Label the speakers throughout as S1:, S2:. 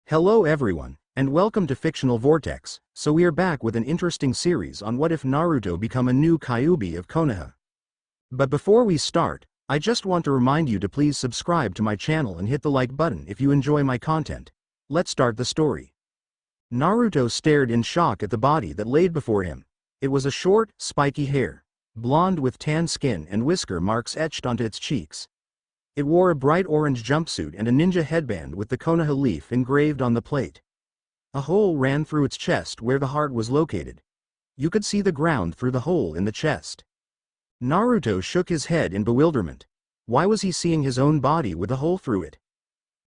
S1: Hello everyone, and welcome to Fictional Vortex. So we are back with an interesting series on what if Naruto become a new Kyuubi of Konoha. But before we start, I just want to remind you to please subscribe to my channel and hit the like button if you enjoy my content. Let's start the story. Naruto stared in shock at the body that laid before him. It was a short, spiky hair, blonde with tan skin and whisker marks etched onto its cheeks. It wore a bright orange jumpsuit and a ninja headband with the Konoha leaf engraved on the plate. A hole ran through its chest where the heart was located. You could see the ground through the hole in the chest. Naruto shook his head in bewilderment. Why was he seeing his own body with a hole through it?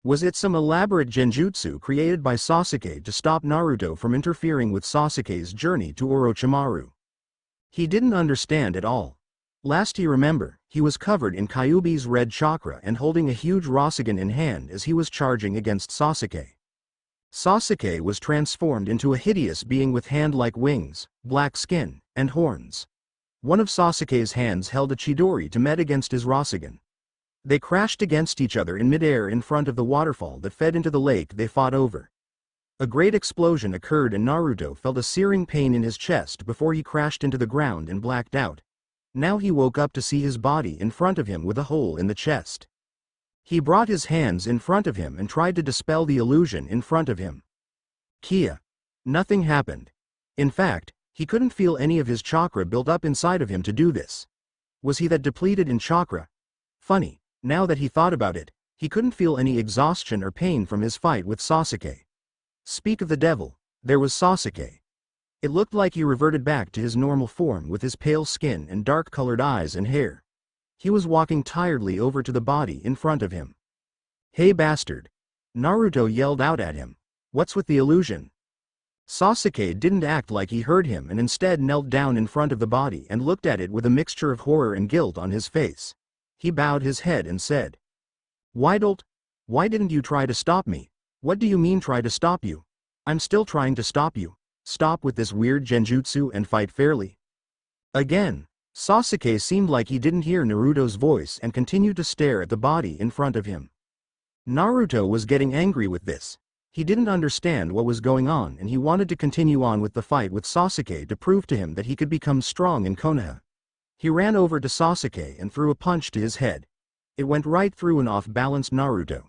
S1: Was it some elaborate genjutsu created by Sasuke to stop Naruto from interfering with Sasuke's journey to Orochimaru? He didn't understand at all. Last he remembered, he was covered in Kyuubi's red chakra and holding a huge Rasengan in hand as he was charging against Sasuke. Sasuke was transformed into a hideous being with hand-like wings, black skin, and horns. One of Sasuke's hands held a Chidori to met against his Rasengan. They crashed against each other in midair in front of the waterfall that fed into the lake they fought over. A great explosion occurred and Naruto felt a searing pain in his chest before he crashed into the ground and blacked out. Now he woke up to see his body in front of him with a hole in the chest. He brought his hands in front of him and tried to dispel the illusion in front of him. Kia. Nothing happened. In fact, he couldn't feel any of his chakra built up inside of him to do this. Was he that depleted in chakra? Funny, now that he thought about it, he couldn't feel any exhaustion or pain from his fight with Sasuke. Speak of the devil, there was Sasuke. It looked like he reverted back to his normal form with his pale skin and dark-colored eyes and hair. He was walking tiredly over to the body in front of him. "Hey bastard!" Naruto yelled out at him. "What's with the illusion?" Sasuke didn't act like he heard him and instead knelt down in front of the body and looked at it with a mixture of horror and guilt on his face. He bowed his head and said, Why didn't you try to stop me?" "What do you mean try to stop you? I'm still trying to stop you. Stop with this weird genjutsu and fight fairly." Again, Sasuke seemed like he didn't hear Naruto's voice and continued to stare at the body in front of him. Naruto was getting angry with this. He didn't understand what was going on and he wanted to continue on with the fight with Sasuke to prove to him that he could become strong in Konoha. He ran over to Sasuke and threw a punch to his head. It went right through an off-balanced Naruto.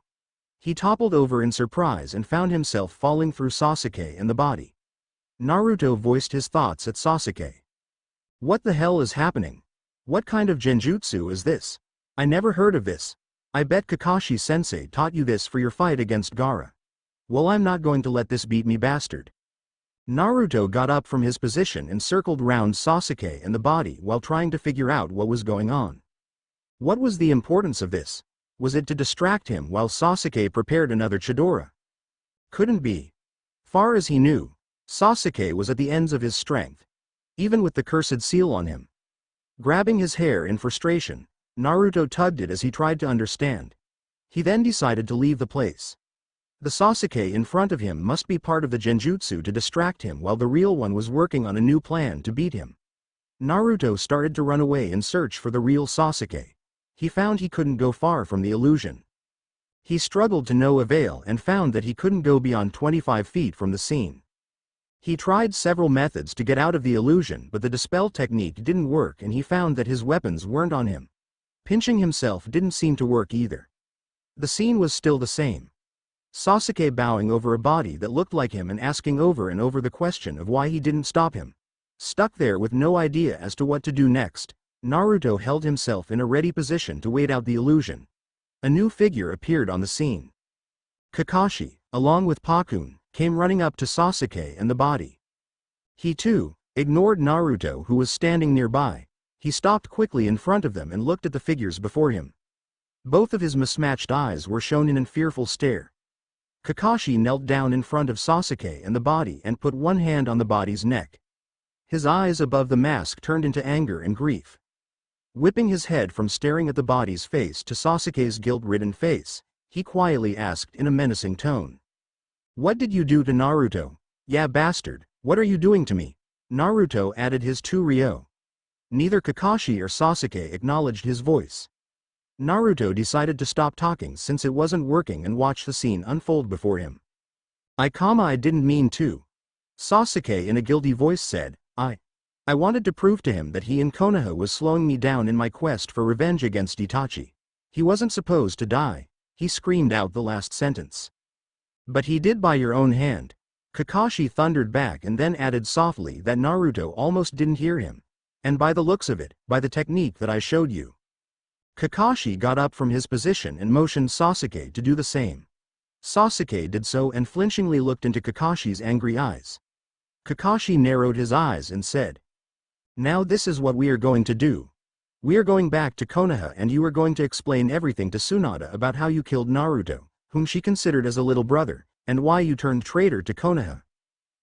S1: He toppled over in surprise and found himself falling through Sasuke and the body. Naruto voiced his thoughts at Sasuke. "What the hell is happening? What kind of genjutsu is this? I never heard of this. I bet Kakashi-sensei taught you this for your fight against Gaara. Well, I'm not going to let this beat me, bastard." Naruto got up from his position and circled round Sasuke and the body while trying to figure out what was going on. What was the importance of this? Was it to distract him while Sasuke prepared another Chidori? Couldn't be. Far as he knew, Sasuke was at the ends of his strength, even with the cursed seal on him. Grabbing his hair in frustration, Naruto tugged it as he tried to understand. He then decided to leave the place. The Sasuke in front of him must be part of the genjutsu to distract him while the real one was working on a new plan to beat him. Naruto started to run away and search for the real Sasuke. He found he couldn't go far from the illusion. He struggled to no avail and found that he couldn't go beyond 25 feet from the scene. He tried several methods to get out of the illusion but the dispel technique didn't work and he found that his weapons weren't on him. Pinching himself didn't seem to work either. The scene was still the same. Sasuke bowing over a body that looked like him and asking over and over the question of why he didn't stop him. Stuck there with no idea as to what to do next, Naruto held himself in a ready position to wait out the illusion. A new figure appeared on the scene. Kakashi, along with Pakun, came running up to Sasuke and the body. He too ignored Naruto who was standing nearby. He stopped quickly in front of them and looked at the figures before him. Both of his mismatched eyes were shown in a fearful stare. Kakashi knelt down in front of Sasuke and the body and put one hand on the body's neck. His eyes above the mask turned into anger and grief. Whipping his head from staring at the body's face to Sasuke's guilt-ridden face, he quietly asked in a menacing tone. "What did you do to Naruto? Yeah, bastard, what are you doing to me?" Naruto added his two ryo. Neither Kakashi or Sasuke acknowledged his voice. Naruto decided to stop talking since it wasn't working and watch the scene unfold before him. I didn't mean to. Sasuke in a guilty voice said, I wanted to prove to him that he and Konoha was slowing me down in my quest for revenge against Itachi. He wasn't supposed to die. He screamed out the last sentence. But he did by your own hand. Kakashi thundered back and then added softly that Naruto almost didn't hear him. And by the looks of it, by the technique that I showed you. Kakashi got up from his position and motioned Sasuke to do the same. Sasuke did so and flinchingly looked into Kakashi's angry eyes. Kakashi narrowed his eyes and said, "Now this is what we are going to do. We are going back to Konoha and you are going to explain everything to Tsunade about how you killed Naruto, whom she considered as a little brother, and why you turned traitor to Konoha.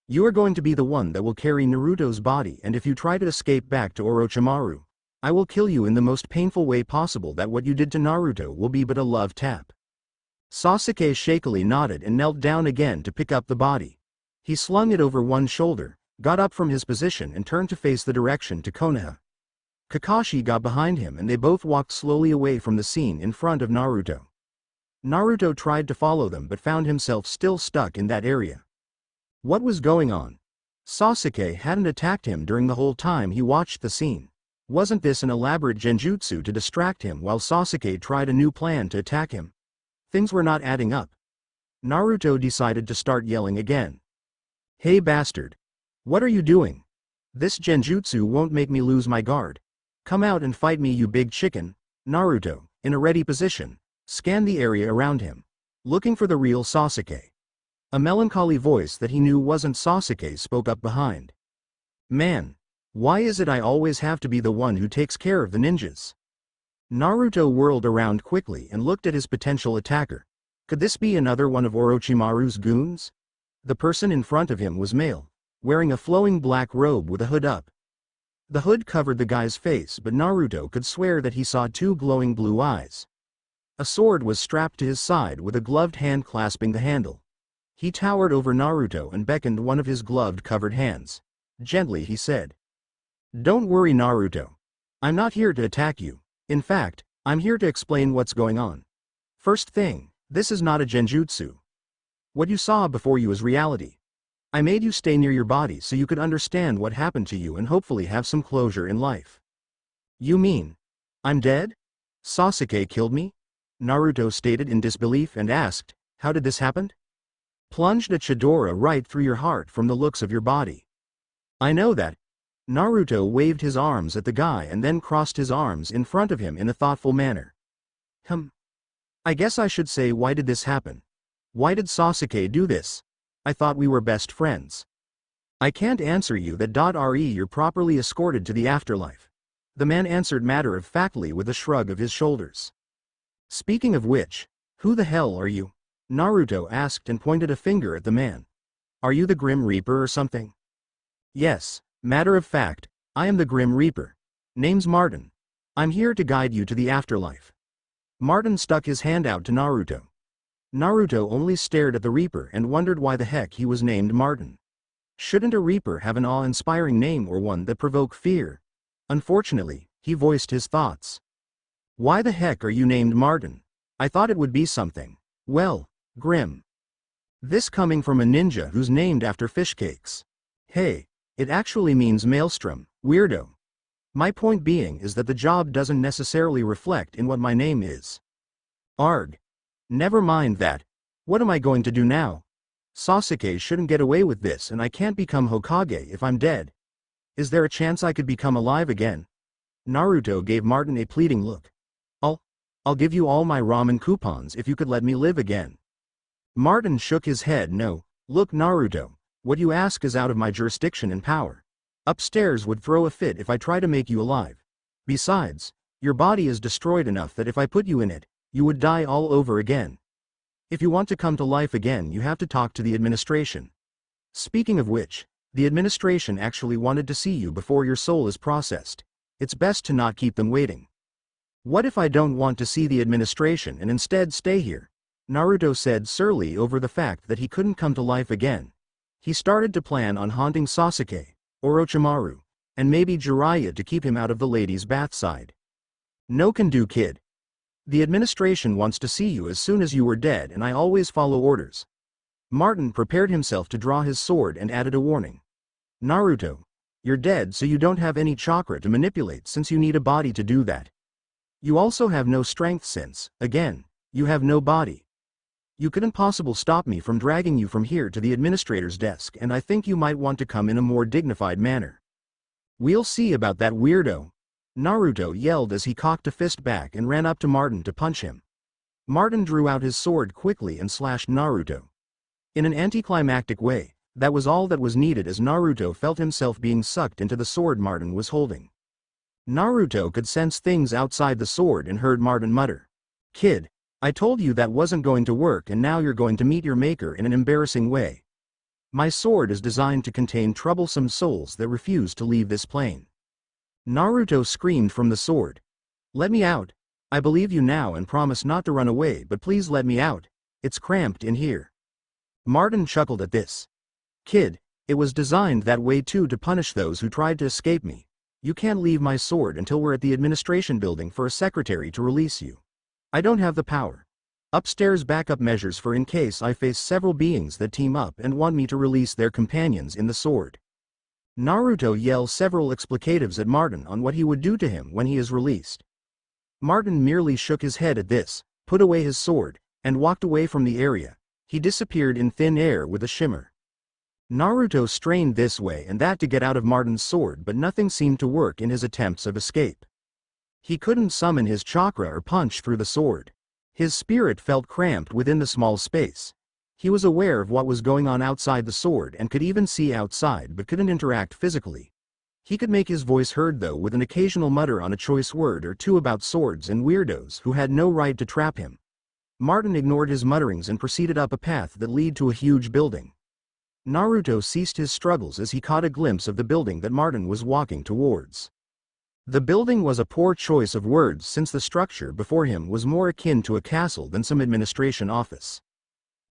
S1: You are going to be the one that will carry Naruto's body, and if you try to escape back to Orochimaru, I will kill you in the most painful way possible. That what you did to Naruto will be but a love tap." Sasuke shakily nodded and knelt down again to pick up the body. He slung it over one shoulder, got up from his position and turned to face the direction to Konoha. Kakashi got behind him and they both walked slowly away from the scene in front of Naruto. Naruto tried to follow them but found himself still stuck in that area. What was going on? Sasuke hadn't attacked him during the whole time he watched the scene. Wasn't this an elaborate genjutsu to distract him while Sasuke tried a new plan to attack him? Things were not adding up. Naruto decided to start yelling again. "Hey bastard! What are you doing? This genjutsu won't make me lose my guard. Come out and fight me, you big chicken." Naruto, in a ready position, scanned the area around him, looking for the real Sasuke. A melancholy voice that he knew wasn't Sasuke spoke up behind. "Man, why is it I always have to be the one who takes care of the ninjas?" Naruto whirled around quickly and looked at his potential attacker. Could this be another one of Orochimaru's goons? The person in front of him was male, wearing a flowing black robe with a hood up. The hood covered the guy's face, but Naruto could swear that he saw two glowing blue eyes. A sword was strapped to his side with a gloved hand clasping the handle. He towered over Naruto and beckoned one of his gloved-covered hands. Gently he said, "Don't worry, Naruto. I'm not here to attack you. In fact, I'm here to explain what's going on. First thing, this is not a genjutsu. What you saw before you is reality. I made you stay near your body so you could understand what happened to you and hopefully have some closure in life." "You mean I'm dead? Sasuke killed me?" Naruto stated in disbelief and asked, "How did this happen?" "Plunged a Chidora right through your heart from the looks of your body." "I know that." Naruto waved his arms at the guy and then crossed his arms in front of him in a thoughtful manner. I guess I should say, why did this happen? Why did Sasuke do this? I thought we were best friends." "I can't answer you that. You're properly escorted to the afterlife." The man answered matter-of-factly with a shrug of his shoulders. "Speaking of which, who the hell are you?" Naruto asked and pointed a finger at the man. "Are you the Grim Reaper or something?" "Yes, matter of fact, I am the Grim Reaper. Name's Martin. I'm here to guide you to the afterlife." Martin stuck his hand out to Naruto. Naruto only stared at the Reaper and wondered why the heck he was named Martin. Shouldn't a Reaper have an awe-inspiring name or one that provoke fear? Unfortunately, he voiced his thoughts. "Why the heck are you named Martin? I thought it would be something, well, grim. This coming from a ninja who's named after fish cakes. Hey, it actually means maelstrom, weirdo. My point being is that the job doesn't necessarily reflect in what my name is." "Arg. Never mind that. What am I going to do now? Sasuke shouldn't get away with this and I can't become Hokage if I'm dead. Is there a chance I could become alive again?" Naruto gave Martin a pleading look. I'll give you all my ramen coupons if you could let me live again." Martin shook his head. "No, look Naruto, what you ask is out of my jurisdiction and power. Upstairs would throw a fit if I try to make you alive. Besides, your body is destroyed enough that if I put you in it, you would die all over again. If you want to come to life again, you have to talk to the administration. Speaking of which, the administration actually wanted to see you before your soul is processed. It's best to not keep them waiting." "What if I don't want to see the administration and instead stay here?" Naruto said surly over the fact that he couldn't come to life again. He started to plan on haunting Sasuke, Orochimaru, and maybe Jiraiya to keep him out of the ladies' bath side. "No can do, kid. The administration wants to see you as soon as you were dead and I always follow orders." Martin prepared himself to draw his sword and added a warning. Naruto, you're dead, so you don't have any chakra to manipulate since you need a body to do that. You also have no strength since, again, you have no body. You couldn't possibly stop me from dragging you from here to the administrator's desk, and I think you might want to come in a more dignified manner. We'll see about that, weirdo. Naruto yelled as he cocked a fist back and ran up to Martin to punch him. Martin drew out his sword quickly and slashed Naruto. In an anticlimactic way, that was all that was needed as Naruto felt himself being sucked into the sword Martin was holding. Naruto could sense things outside the sword and heard Martin mutter, "Kid, I told you that wasn't going to work, and now you're going to meet your maker in an embarrassing way. My sword is designed to contain troublesome souls that refuse to leave this plane." Naruto screamed from the sword. "Let me out. I believe you now and promise not to run away, but please let me out. It's cramped in here." Martin chuckled at this. "Kid, it was designed that way too, to punish those who tried to escape me. You can't leave my sword until we're at the administration building for a secretary to release you. I don't have the power. Upstairs backup measures for in case I face several beings that team up and want me to release their companions in the sword." Naruto yelled several explicatives at Martin on what he would do to him when he is released. Martin merely shook his head at this, put away his sword, and walked away from the area. He disappeared in thin air with a shimmer. Naruto strained this way and that to get out of Martin's sword, but nothing seemed to work in his attempts of escape. He couldn't summon his chakra or punch through the sword. His spirit felt cramped within the small space. He was aware of what was going on outside the sword and could even see outside, but couldn't interact physically. He could make his voice heard though, with an occasional mutter on a choice word or two about swords and weirdos who had no right to trap him. Martin ignored his mutterings and proceeded up a path that led to a huge building. Naruto ceased his struggles as he caught a glimpse of the building that Martin was walking towards. The building was a poor choice of words since the structure before him was more akin to a castle than some administration office.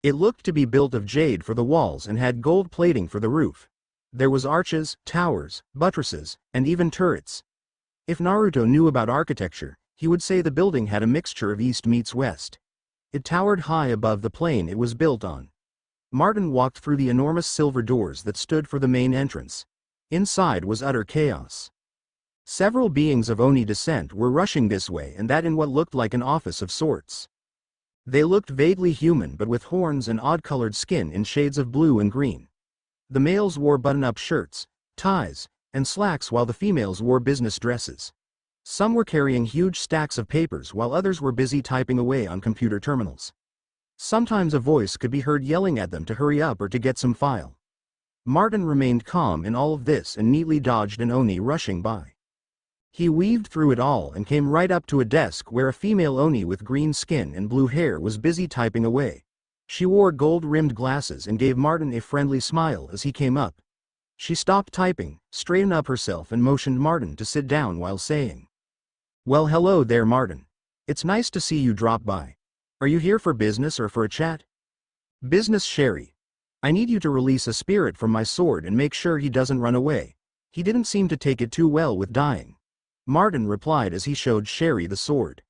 S1: It looked to be built of jade for the walls and had gold plating for the roof. There was arches, towers, buttresses, and even turrets. If Naruto knew about architecture, he would say the building had a mixture of east meets west. It towered high above the plane it was built on. Martin walked through the enormous silver doors that stood for the main entrance. Inside was utter chaos. Several beings of Oni descent were rushing this way and that in what looked like an office of sorts. They looked vaguely human but with horns and odd-colored skin in shades of blue and green. The males wore button-up shirts, ties, and slacks while the females wore business dresses. Some were carrying huge stacks of papers while others were busy typing away on computer terminals. Sometimes a voice could be heard yelling at them to hurry up or to get some file. Martin remained calm in all of this and neatly dodged an Oni rushing by. He weaved through it all and came right up to a desk where a female Oni with green skin and blue hair was busy typing away. She wore gold-rimmed glasses and gave Martin a friendly smile as he came up. She stopped typing, straightened up herself and motioned Martin to sit down while saying, "Well, hello there, Martin. It's nice to see you drop by. Are you here for business or for a chat?" "Business, Sherry. I need you to release a spirit from my sword and make sure he doesn't run away. He didn't seem to take it too well with dying," Martin replied as he showed Sherry the sword.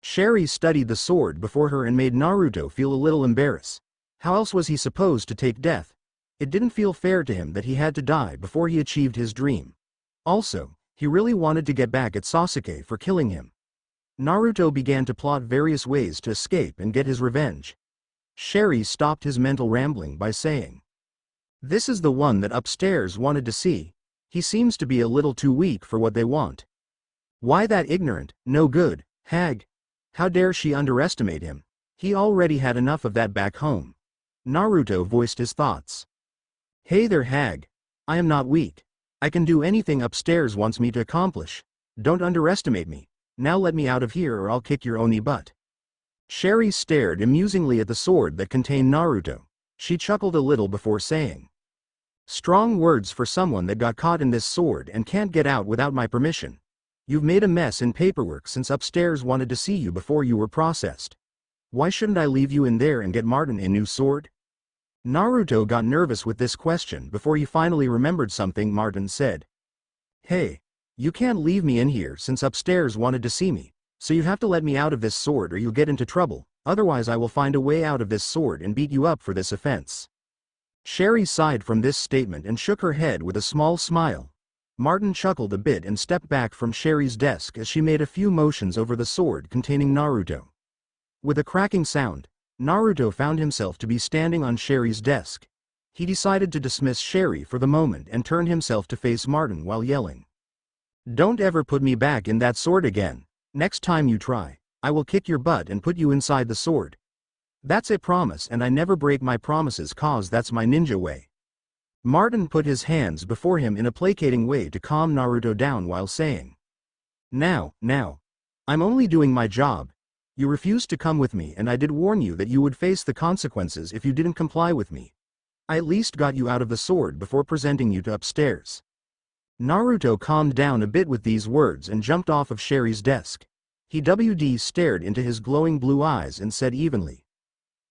S1: Sherry studied the sword before her and made Naruto feel a little embarrassed. How else was he supposed to take death? It didn't feel fair to him that he had to die before he achieved his dream. Also, he really wanted to get back at Sasuke for killing him. Naruto began to plot various ways to escape and get his revenge. Sherry stopped his mental rambling by saying, "This is the one that upstairs wanted to see. He seems to be a little too weak for what they want." "Why that ignorant, no good, hag? How dare she underestimate him? He already had enough of that back home." Naruto voiced his thoughts. "Hey there, hag. I am not weak. I can do anything upstairs wants me to accomplish. Don't underestimate me. Now let me out of here or I'll kick your Oni butt." Sherry stared amusingly at the sword that contained Naruto. She chuckled a little before saying, "Strong words for someone that got caught in this sword and can't get out without my permission. You've made a mess in paperwork since upstairs wanted to see you before you were processed. Why shouldn't I leave you in there and get Martin a new sword?" Naruto got nervous with this question before he finally remembered something Martin said. "Hey, you can't leave me in here since upstairs wanted to see me, so you have to let me out of this sword or you'll get into trouble, otherwise I will find a way out of this sword and beat you up for this offense. Sherry sighed from this statement and shook her head with a small smile. Martin chuckled a bit and stepped back from Sherry's desk as she made a few motions over the sword containing Naruto. With a cracking sound, Naruto found himself to be standing on Sherry's desk. He decided to dismiss Sherry for the moment and turned himself to face Martin while yelling. "Don't ever put me back in that sword again. Next time you try, I will kick your butt and put you inside the sword. That's a promise, and I never break my promises cause that's my ninja way." Martin put his hands before him in a placating way to calm Naruto down while saying, Now, I'm only doing my job. You refused to come with me and I did warn you that you would face the consequences if you didn't comply with me. I at least got you out of the sword before presenting you to upstairs." Naruto calmed down a bit with these words and jumped off of Sherry's desk. He stared into his glowing blue eyes and said evenly,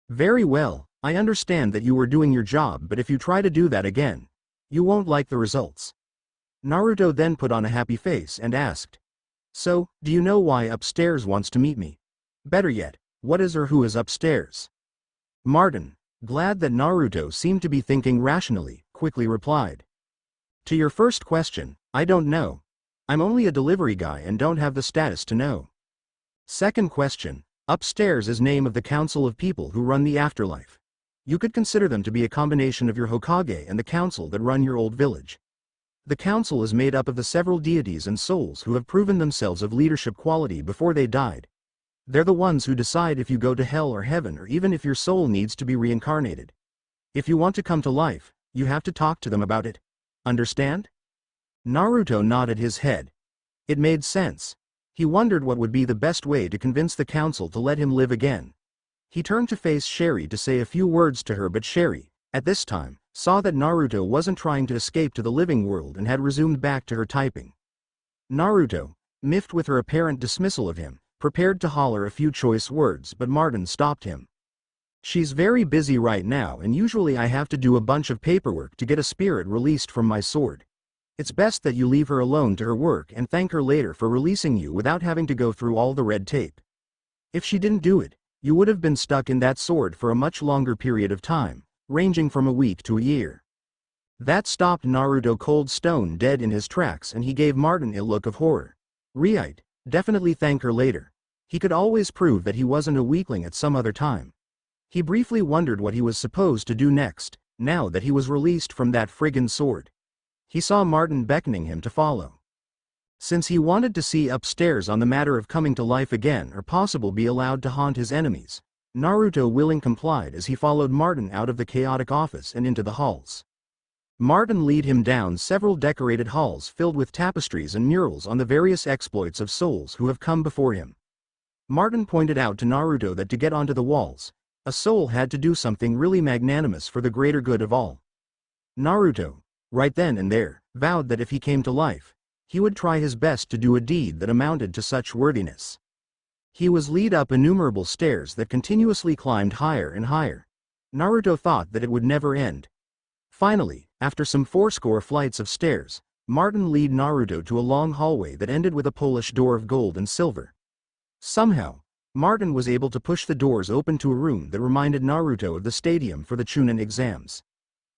S1: "Very well, I understand that you were doing your job, but if you try to do that again, you won't like the results." Naruto then put on a happy face and asked, "So, do you know why upstairs wants to meet me? Better yet, what is or who is upstairs?" Martin, glad that Naruto seemed to be thinking rationally, quickly replied, "To your first question, I don't know. I'm only a delivery guy and don't have the status to know. Second question, upstairs is name of the council of people who run the afterlife. You could consider them to be a combination of your Hokage and the council that run your old village. The council is made up of the several deities and souls who have proven themselves of leadership quality before they died. They're the ones who decide if you go to hell or heaven, or even if your soul needs to be reincarnated. If you want to come to life, you have to talk to them about it. Understand?" Naruto nodded his head. It made sense. He wondered what would be the best way to convince the council to let him live again. He turned to face Sherry to say a few words to her, but Sherry, at this time, saw that Naruto wasn't trying to escape to the living world and had resumed back to her typing. Naruto, miffed with her apparent dismissal of him, prepared to holler a few choice words, but Martin stopped him. "She's very busy right now, and usually I have to do a bunch of paperwork to get a spirit released from my sword. It's best that you leave her alone to her work and thank her later for releasing you without having to go through all the red tape. If she didn't do it, you would have been stuck in that sword for a much longer period of time, ranging from a week to a year." That stopped Naruto cold stone dead in his tracks, and he gave Martin a look of horror. Right, definitely thank her later. He could always prove that he wasn't a weakling at some other time. He briefly wondered what he was supposed to do next, now that he was released from that friggin' sword. He saw Martin beckoning him to follow. Since he wanted to see upstairs on the matter of coming to life again or possible be allowed to haunt his enemies, Naruto willing complied as he followed Martin out of the chaotic office and into the halls. Martin led him down several decorated halls filled with tapestries and murals on the various exploits of souls who have come before him. Martin pointed out to Naruto that to get onto the walls, a soul had to do something really magnanimous for the greater good of all. Naruto, right then and there, vowed that if he came to life, he would try his best to do a deed that amounted to such worthiness. He was led up innumerable stairs that continuously climbed higher and higher. Naruto thought that it would never end. Finally, after some fourscore flights of stairs, Martin led Naruto to a long hallway that ended with a Polish door of gold and silver. Somehow, Martin was able to push the doors open to a room that reminded Naruto of the stadium for the Chunin exams.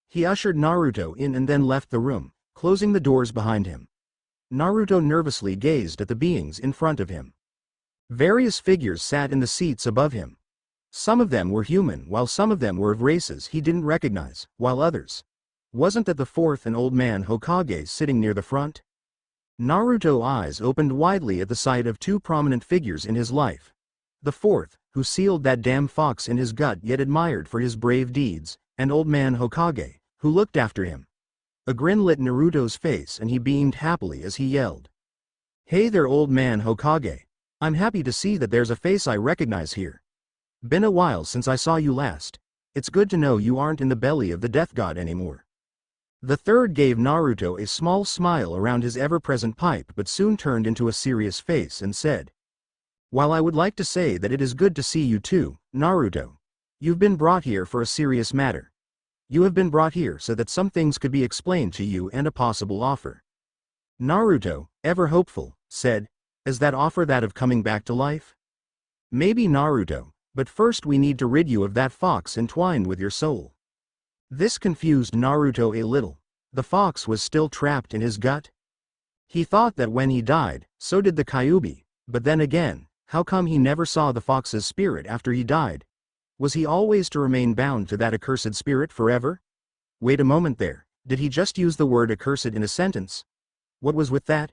S1: He ushered Naruto in and then left the room, closing the doors behind him. Naruto nervously gazed at the beings in front of him. Various figures sat in the seats above him. Some of them were human, while some of them were of races he didn't recognize, while others. Wasn't that the fourth and old man Hokage sitting near the front? Naruto's eyes opened widely at the sight of two prominent figures in his life. The fourth, who sealed that damn fox in his gut yet admired for his brave deeds, and old man Hokage, who looked after him. A grin lit Naruto's face and he beamed happily as he yelled, "Hey there, old man Hokage. I'm happy to see that there's a face I recognize here. Been a while since I saw you last. It's good to know you aren't in the belly of the death god anymore." The third gave Naruto a small smile around his ever-present pipe but soon turned into a serious face and said, "While I would like to say that it is good to see you too, Naruto, you've been brought here for a serious matter. You have been brought here so that some things could be explained to you and a possible offer." Naruto, ever hopeful, said, "Is that offer that of coming back to life?" Maybe Naruto, But first we need to rid you of that fox entwined with your soul. This confused Naruto a little. The fox was still trapped in his gut? He thought that when he died, so did the Kyuubi, but then again, how come he never saw the fox's spirit after he died? Was he always to remain bound to that accursed spirit forever? Wait a moment there, did he just use the word accursed in a sentence? What was with that?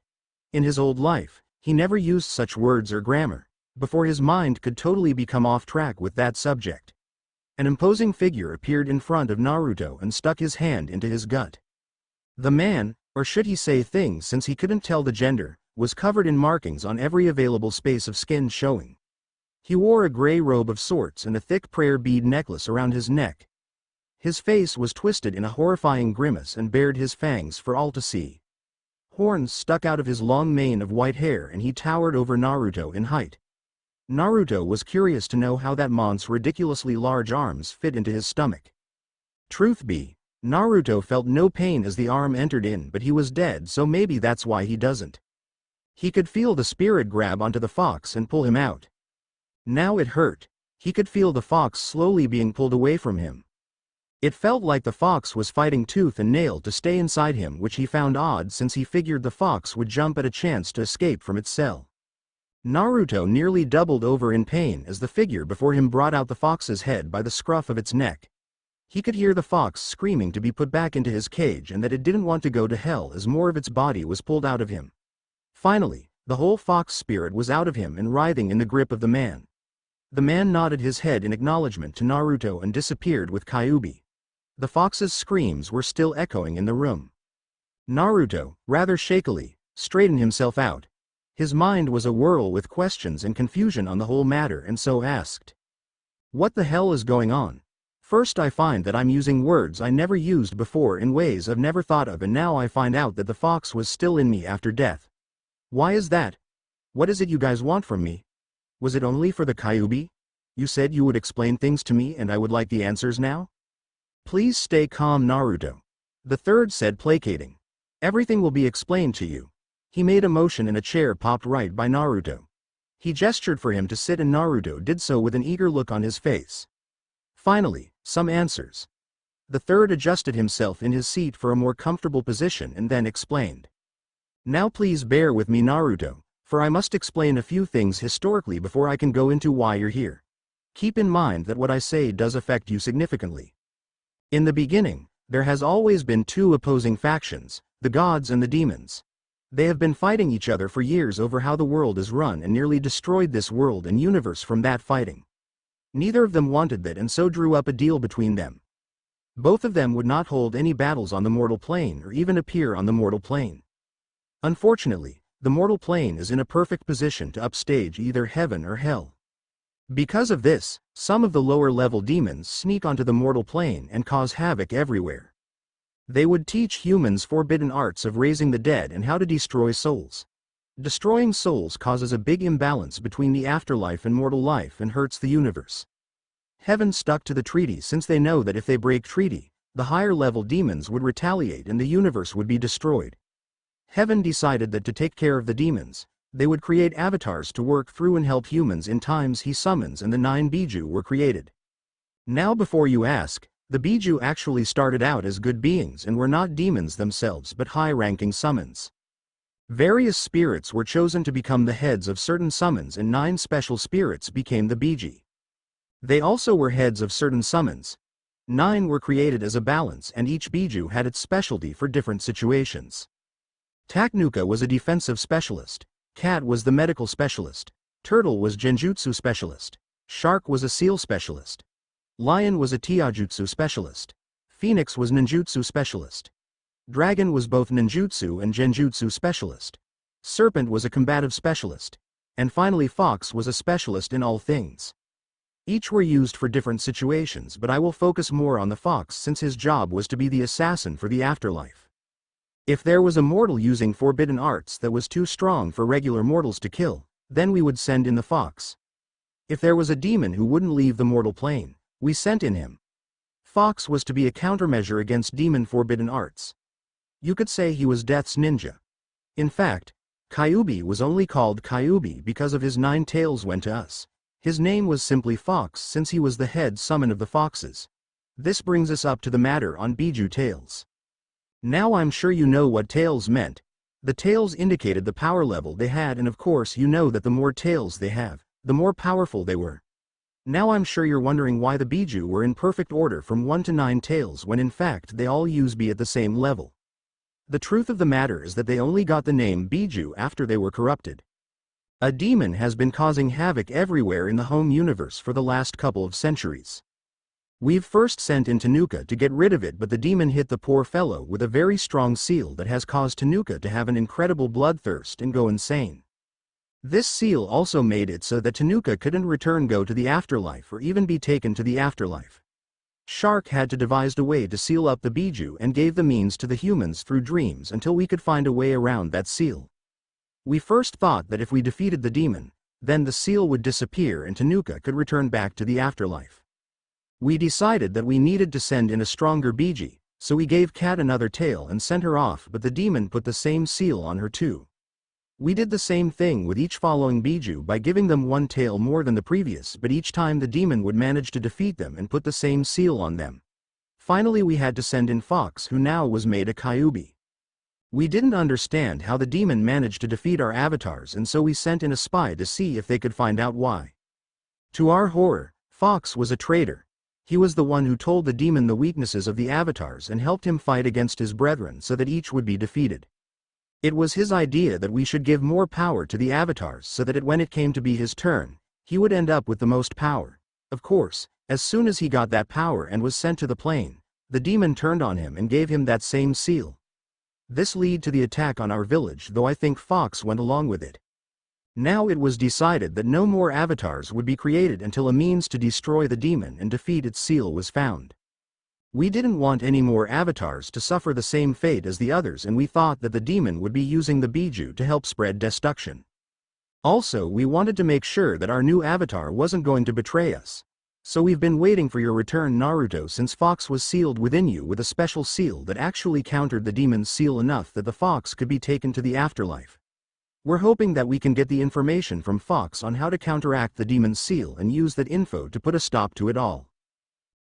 S1: In his old life, he never used such words or grammar, before his mind could totally become off track with that subject. An imposing figure appeared in front of Naruto and stuck his hand into his gut. The man, or should he say thing since he couldn't tell the gender, was covered in markings on every available space of skin showing. He wore a gray robe of sorts and a thick prayer bead necklace around his neck. His face was twisted in a horrifying grimace and bared his fangs for all to see. Horns stuck out of his long mane of white hair and he towered over Naruto in height. Naruto was curious to know how that mon's ridiculously large arms fit into his stomach. Truth be, Naruto felt no pain as the arm entered in, but he was dead, so maybe that's why he doesn't. He could feel the spirit grab onto the fox and pull him out. Now it hurt. He could feel the fox slowly being pulled away from him. It felt like the fox was fighting tooth and nail to stay inside him, which he found odd since he figured the fox would jump at a chance to escape from its cell. Naruto nearly doubled over in pain as the figure before him brought out the fox's head by the scruff of its neck. He could hear the fox screaming to be put back into his cage and that it didn't want to go to hell as more of its body was pulled out of him. Finally, the whole fox spirit was out of him and writhing in the grip of the man. The man nodded his head in acknowledgement to Naruto and disappeared with Kyuubi. The fox's screams were still echoing in the room. Naruto, rather shakily, straightened himself out. His mind was awhirl with questions and confusion on the whole matter and so asked. What the hell is going on? First I find that I'm using words I never used before in ways I've never thought of, and now I find out that the fox was still in me after death. Why is that? What is it you guys want from me? Was it only for the Kyuubi? You said you would explain things to me and I would like the answers now? Please stay calm, Naruto. The third said, placating. Everything will be explained to you. He made a motion and a chair popped right by Naruto. He gestured for him to sit and Naruto did so with an eager look on his face. Finally, some answers. The third adjusted himself in his seat for a more comfortable position and then explained. Now please bear with me, Naruto, for I must explain a few things historically before I can go into why you're here. Keep in mind that what I say does affect you significantly. In the beginning, there has always been two opposing factions, the gods and the demons. They have been fighting each other for years over how the world is run and nearly destroyed this world and universe from that fighting. Neither of them wanted that and so drew up a deal between them. Both of them would not hold any battles on the mortal plane or even appear on the mortal plane. Unfortunately, the mortal plane is in a perfect position to upstage either heaven or hell. Because of this, some of the lower level demons sneak onto the mortal plane and cause havoc everywhere. They would teach humans forbidden arts of raising the dead and how to destroy souls. Destroying souls causes a big imbalance between the afterlife and mortal life and hurts the universe. Heaven stuck to the treaty since they know that if they break treaty, the higher level demons would retaliate and the universe would be destroyed. Heaven decided that to take care of the demons, they would create avatars to work through and help humans in times he summons, and the 9 Biju were created. Now before you ask, the Biju actually started out as good beings and were not demons themselves but high-ranking summons. Various spirits were chosen to become the heads of certain summons and 9 special spirits became the Biji. They also were heads of certain summons. 9 were created as a balance and each Biju had its specialty for different situations. Taknuka was a defensive specialist, Cat was the medical specialist, Turtle was Genjutsu specialist, Shark was a seal specialist, Lion was a Taijutsu specialist, Phoenix was ninjutsu specialist. Dragon was both ninjutsu and genjutsu specialist. Serpent was a combative specialist. And finally Fox was a specialist in all things. Each were used for different situations, but I will focus more on the Fox since his job was to be the assassin for the afterlife. If there was a mortal using forbidden arts that was too strong for regular mortals to kill, then we would send in the Fox. If there was a demon who wouldn't leave the mortal plane, we sent in him. Fox was to be a countermeasure against demon forbidden arts. You could say he was Death's ninja. In fact, Kyuubi was only called Kyuubi because of his 9 tails went to us. His name was simply Fox since he was the head summon of the foxes. This brings us up to the matter on Biju tails. Now I'm sure you know what tails meant. The tails indicated the power level they had, and of course you know that the more tails they have, the more powerful they were. Now I'm sure you're wondering why the Biju were in perfect order from 1 to 9 tails when in fact they all use B at the same level. The truth of the matter is that they only got the name Biju after they were corrupted. A demon has been causing havoc everywhere in the home universe for the last couple of centuries. We've first sent in Tanuka to get rid of it, but the demon hit the poor fellow with a very strong seal that has caused Tanuka to have an incredible bloodthirst and go insane. This seal also made it so that Tanuka couldn't go to the afterlife or even be taken to the afterlife. Shark had to devise a way to seal up the Biju and gave the means to the humans through dreams until we could find a way around that seal. We first thought that if we defeated the demon, then the seal would disappear and Tanuka could return back to the afterlife. We decided that we needed to send in a stronger Biji, so we gave Cat another tail and sent her off, but the demon put the same seal on her too. We did the same thing with each following Biju by giving them one tail more than the previous, but each time the demon would manage to defeat them and put the same seal on them. Finally we had to send in Fox, who now was made a Kyuubi. We didn't understand how the demon managed to defeat our avatars, and so we sent in a spy to see if they could find out why. To our horror, Fox was a traitor. He was the one who told the demon the weaknesses of the avatars and helped him fight against his brethren so that each would be defeated. It was his idea that we should give more power to the avatars so that when it came to be his turn, he would end up with the most power. Of course, as soon as he got that power and was sent to the plane, the demon turned on him and gave him that same seal. This led to the attack on our village, though I think Fox went along with it. Now it was decided that no more avatars would be created until a means to destroy the demon and defeat its seal was found. We didn't want any more avatars to suffer the same fate as the others, and we thought that the demon would be using the Biju to help spread destruction. Also, we wanted to make sure that our new avatar wasn't going to betray us. So we've been waiting for your return, Naruto, since Fox was sealed within you with a special seal that actually countered the demon's seal enough that the Fox could be taken to the afterlife. We're hoping that we can get the information from Fox on how to counteract the demon's seal and use that info to put a stop to it all.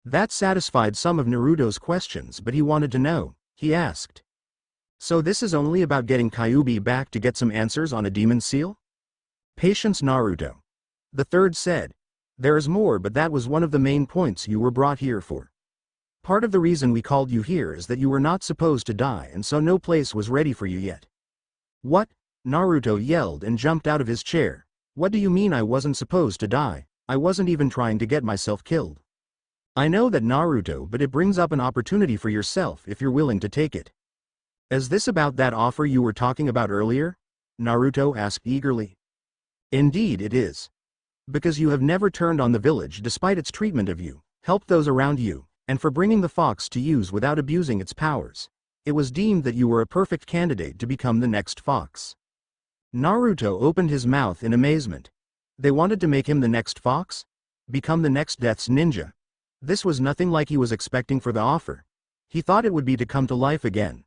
S1: That satisfied some of Naruto's questions, but he wanted to know. He asked, "So this is only about getting Kyuubi back to get some answers on a demon seal?" "Patience, Naruto." The third said, "There is more, but that was one of the main points you were brought here for. Part of the reason we called you here is that you were not supposed to die, and so no place was ready for you yet." "What?" Naruto yelled and jumped out of his chair. "What do you mean I wasn't supposed to die? I wasn't even trying to get myself killed." "I know that, Naruto, but it brings up an opportunity for yourself if you're willing to take it." "Is this about that offer you were talking about earlier?" Naruto asked eagerly. "Indeed it is. Because you have never turned on the village despite its treatment of you, helped those around you, and for bringing the Fox to use without abusing its powers, it was deemed that you were a perfect candidate to become the next Fox." Naruto opened his mouth in amazement. They wanted to make him the next Fox? Become the next Death's ninja? This was nothing like he was expecting for the offer. He thought it would be to come to life again.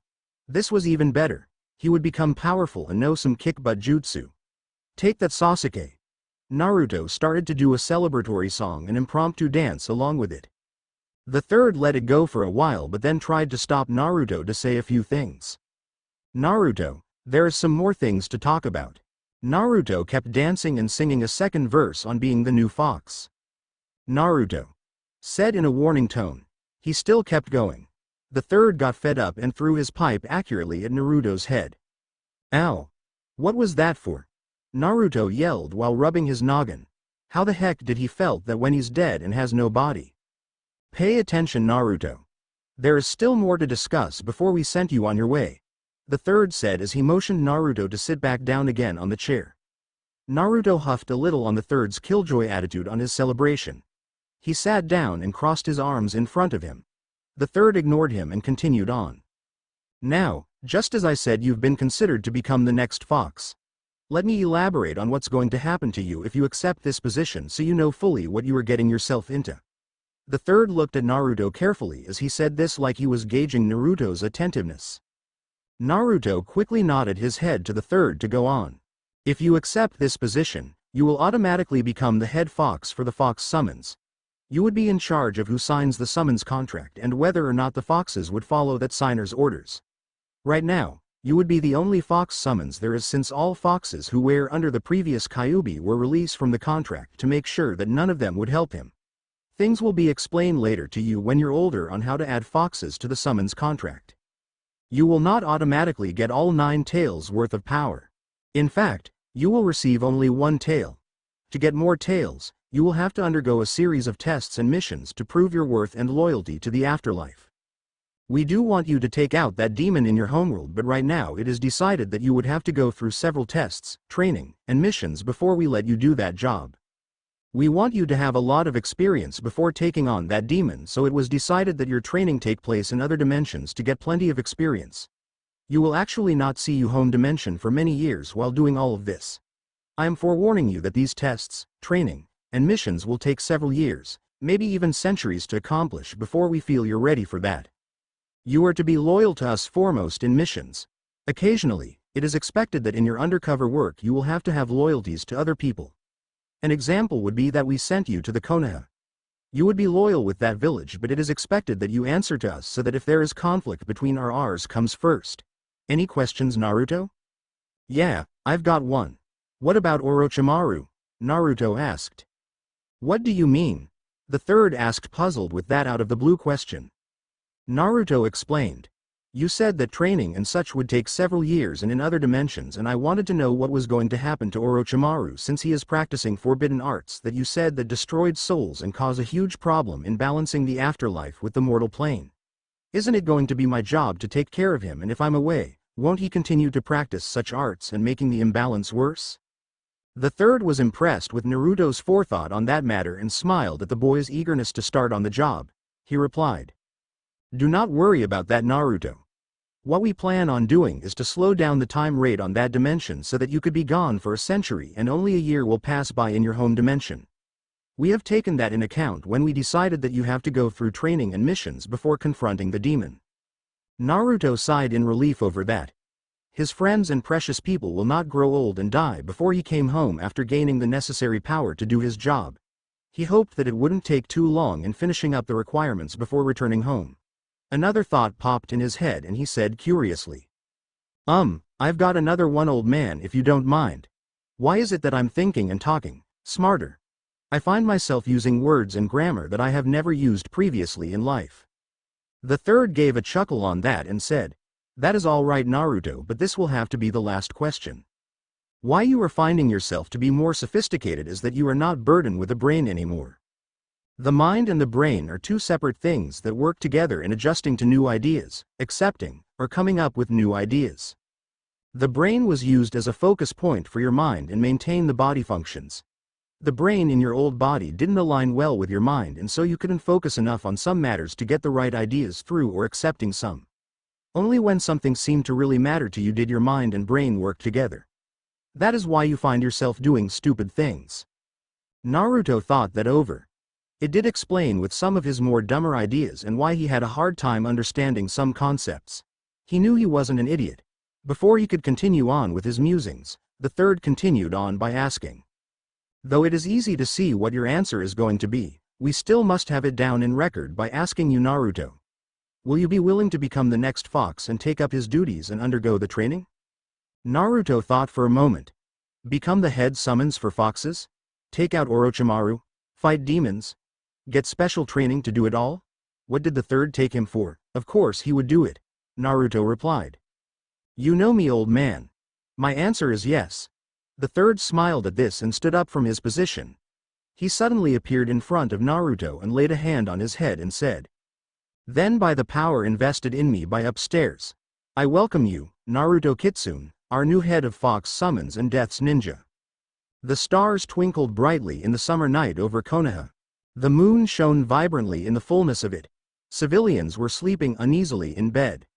S1: This was even better. He would become powerful and know some kick-butt jutsu. "Take that, Sasuke." Naruto started to do a celebratory song and impromptu dance along with it. The third let it go for a while but then tried to stop Naruto to say a few things. "Naruto, there is some more things to talk about." Naruto kept dancing and singing a second verse on being the new Fox. Naruto said in a warning tone. He still kept going. The third got fed up and threw his pipe accurately at Naruto's head. "Ow! What was that for?" Naruto yelled while rubbing his noggin. How the heck did he felt that when he's dead and has no body? "Pay attention, Naruto. There is still more to discuss before we sent you on your way," the third said as he motioned Naruto to sit back down again on the chair. Naruto huffed a little on the third's killjoy attitude on his celebration. He sat down and crossed his arms in front of him. The third ignored him and continued on. "Now, just as I said, you've been considered to become the next Fox. Let me elaborate on what's going to happen to you if you accept this position so you know fully what you are getting yourself into." The third looked at Naruto carefully as he said this, like he was gauging Naruto's attentiveness. Naruto quickly nodded his head to the third to go on. "If you accept this position, You will automatically become the head fox for the fox summons. You would be in charge of who signs the summons contract and whether or not the foxes would follow that signer's orders. Right now, you would be the only fox summons there is, since all foxes who were under the previous Kyuubi were released from the contract to make sure that none of them would help him. Things will be explained later to you when you're older on how to add foxes to the summons contract. You will not automatically get all 9 tails worth of power. In fact, you will receive only 1 tail. To get more tails, you will have to undergo a series of tests and missions to prove your worth and loyalty to the afterlife. We do want you to take out that demon in your homeworld, but right now it is decided that you would have to go through several tests, training, and missions before we let you do that job. We want you to have a lot of experience before taking on that demon, so it was decided that your training take place in other dimensions to get plenty of experience. You will actually not see your home dimension for many years while doing all of this. I am forewarning you that these tests, training, and missions will take several years, maybe even centuries to accomplish before we feel you're ready for that. You are to be loyal to us foremost in missions. Occasionally, it is expected that in your undercover work you will have to have loyalties to other people. An example would be that we sent you to the Konoha. You would be loyal with that village, but it is expected that you answer to us so that if there is conflict between ours comes first. Any questions, Naruto? Yeah, I've got one. What about Orochimaru? Naruto asked. What do you mean? The third asked, puzzled with that out of the blue question. Naruto explained. You said that training and such would take several years and in other dimensions, and I wanted to know what was going to happen to Orochimaru since he is practicing forbidden arts that you said that destroyed souls and cause a huge problem in balancing the afterlife with the mortal plane. Isn't it going to be my job to take care of him, and if I'm away, won't he continue to practice such arts and making the imbalance worse? The third was impressed with Naruto's forethought on that matter and smiled at the boy's eagerness to start on the job. He replied. Do not worry about that, Naruto. What we plan on doing is to slow down the time rate on that dimension so that you could be gone for a century and only a year will pass by in your home dimension. We have taken that in account when we decided that you have to go through training and missions before confronting the demon. Naruto sighed in relief over that. His friends and precious people will not grow old and die before he came home after gaining the necessary power to do his job. He hoped that it wouldn't take too long in finishing up the requirements before returning home. Another thought popped in his head and he said curiously. I've got another one, old man, if you don't mind. Why is it that I'm thinking and talking smarter? I find myself using words and grammar that I have never used previously in life. The third gave a chuckle on that and said, that is all right, Naruto, but this will have to be the last question. Why you are finding yourself to be more sophisticated is that you are not burdened with a brain anymore. The mind and the brain are two separate things that work together in adjusting to new ideas, accepting, or coming up with new ideas. The brain was used as a focus point for your mind and maintain the body functions. The brain in your old body didn't align well with your mind, and so you couldn't focus enough on some matters to get the right ideas through or accepting some. Only when something seemed to really matter to you did your mind and brain work together. That is why you find yourself doing stupid things. Naruto thought that over. It did explain with some of his more dumber ideas and why he had a hard time understanding some concepts. He knew he wasn't an idiot. Before he could continue on with his musings, the third continued on by asking. Though it is easy to see what your answer is going to be, we still must have it down in record by asking you, Naruto. Will you be willing to become the next fox and take up his duties and undergo the training? Naruto thought for a moment. Become the head summons for foxes? Take out Orochimaru? Fight demons? Get special training to do it all? What did the third take him for? Of course he would do it, Naruto replied. You know me, old man. My answer is yes. The third smiled at this and stood up from his position. He suddenly appeared in front of Naruto and laid a hand on his head and said. Then by the power invested in me by upstairs, I welcome you, Naruto Kitsune, our new head of Fox Summons and Death's Ninja. The stars twinkled brightly in the summer night over Konoha. The moon shone vibrantly in the fullness of it. Civilians were sleeping uneasily in bed.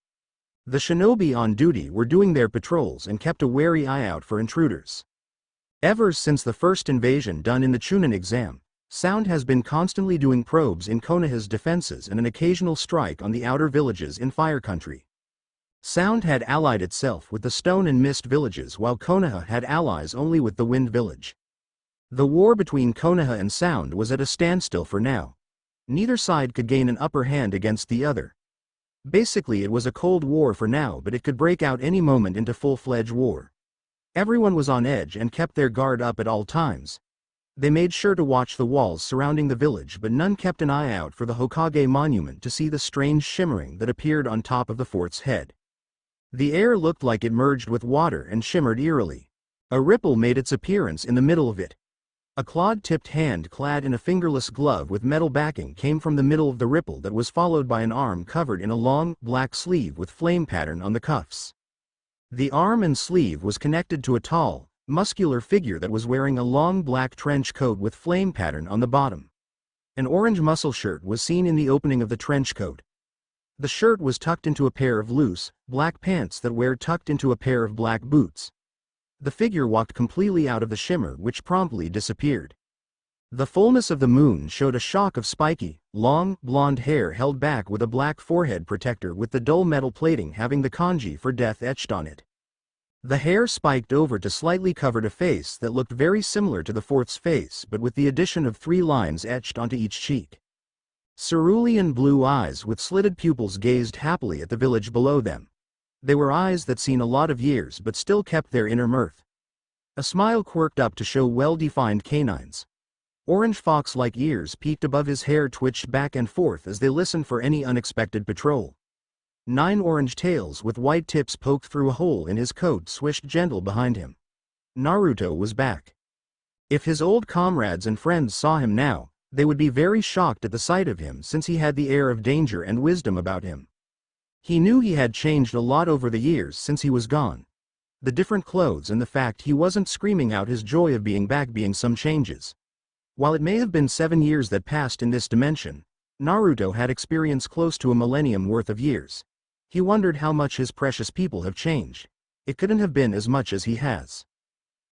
S1: The shinobi on duty were doing their patrols and kept a wary eye out for intruders. Ever since the first invasion done in the Chunin exam, Sound has been constantly doing probes in Konoha's defenses and an occasional strike on the outer villages in Fire Country. Sound had allied itself with the Stone and Mist villages while Konoha had allies only with the Wind village. The war between Konoha and Sound was at a standstill for now. Neither side could gain an upper hand against the other. Basically it was a cold war for now, but it could break out any moment into full-fledged war. Everyone was on edge and kept their guard up at all times. They made sure to watch the walls surrounding the village, but none kept an eye out for the Hokage monument to see the strange shimmering that appeared on top of the fort's head. The air looked like it merged with water and shimmered eerily. A ripple made its appearance in the middle of it. A clawed-tipped hand clad in a fingerless glove with metal backing came from the middle of the ripple that was followed by an arm covered in a long, black sleeve with flame pattern on the cuffs. The arm and sleeve was connected to a tall, muscular figure that was wearing a long black trench coat with flame pattern on the bottom. An orange muscle shirt was seen in the opening of the trench coat. The shirt was tucked into a pair of loose, black pants that were tucked into a pair of black boots. The figure walked completely out of the shimmer, which promptly disappeared. The fullness of the moon showed a shock of spiky, long, blonde hair held back with a black forehead protector with the dull metal plating having the kanji for death etched on it. The hair spiked over to slightly covered a face that looked very similar to the fourth's face, but with the addition of 3 lines etched onto each cheek. Cerulean blue eyes with slitted pupils gazed happily at the village below them. They were eyes that seen a lot of years but still kept their inner mirth. A smile quirked up to show well-defined canines. Orange fox-like ears peeked above his hair, twitched back and forth as they listened for any unexpected patrol. 9 orange tails with white tips poked through a hole in his coat swished gentle behind him. Naruto was back. If his old comrades and friends saw him now, they would be very shocked at the sight of him, since he had the air of danger and wisdom about him. He knew he had changed a lot over the years since he was gone. The different clothes and the fact he wasn't screaming out his joy of being back being some changes. While it may have been 7 years that passed in this dimension, Naruto had experienced close to a millennium worth of years. He wondered how much his precious people have changed. It couldn't have been as much as he has.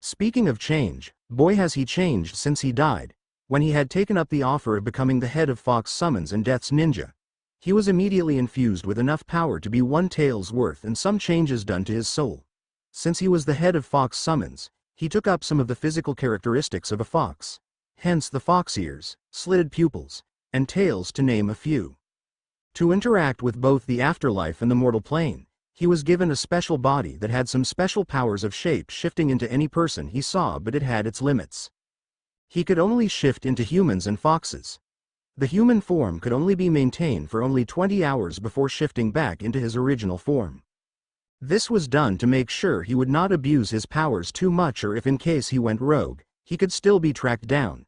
S1: Speaking of change, boy has he changed since he died. When he had taken up the offer of becoming the head of Fox Summons and Death's Ninja, he was immediately infused with enough power to be 1 tail's worth and some changes done to his soul. Since he was the head of Fox Summons, he took up some of the physical characteristics of a fox. Hence the fox ears, slitted pupils, and tails to name a few. To interact with both the afterlife and the mortal plane, he was given a special body that had some special powers of shape shifting into any person he saw, but it had its limits. He could only shift into humans and foxes. The human form could only be maintained for only 20 hours before shifting back into his original form. This was done to make sure he would not abuse his powers too much, or if in case he went rogue, he could still be tracked down.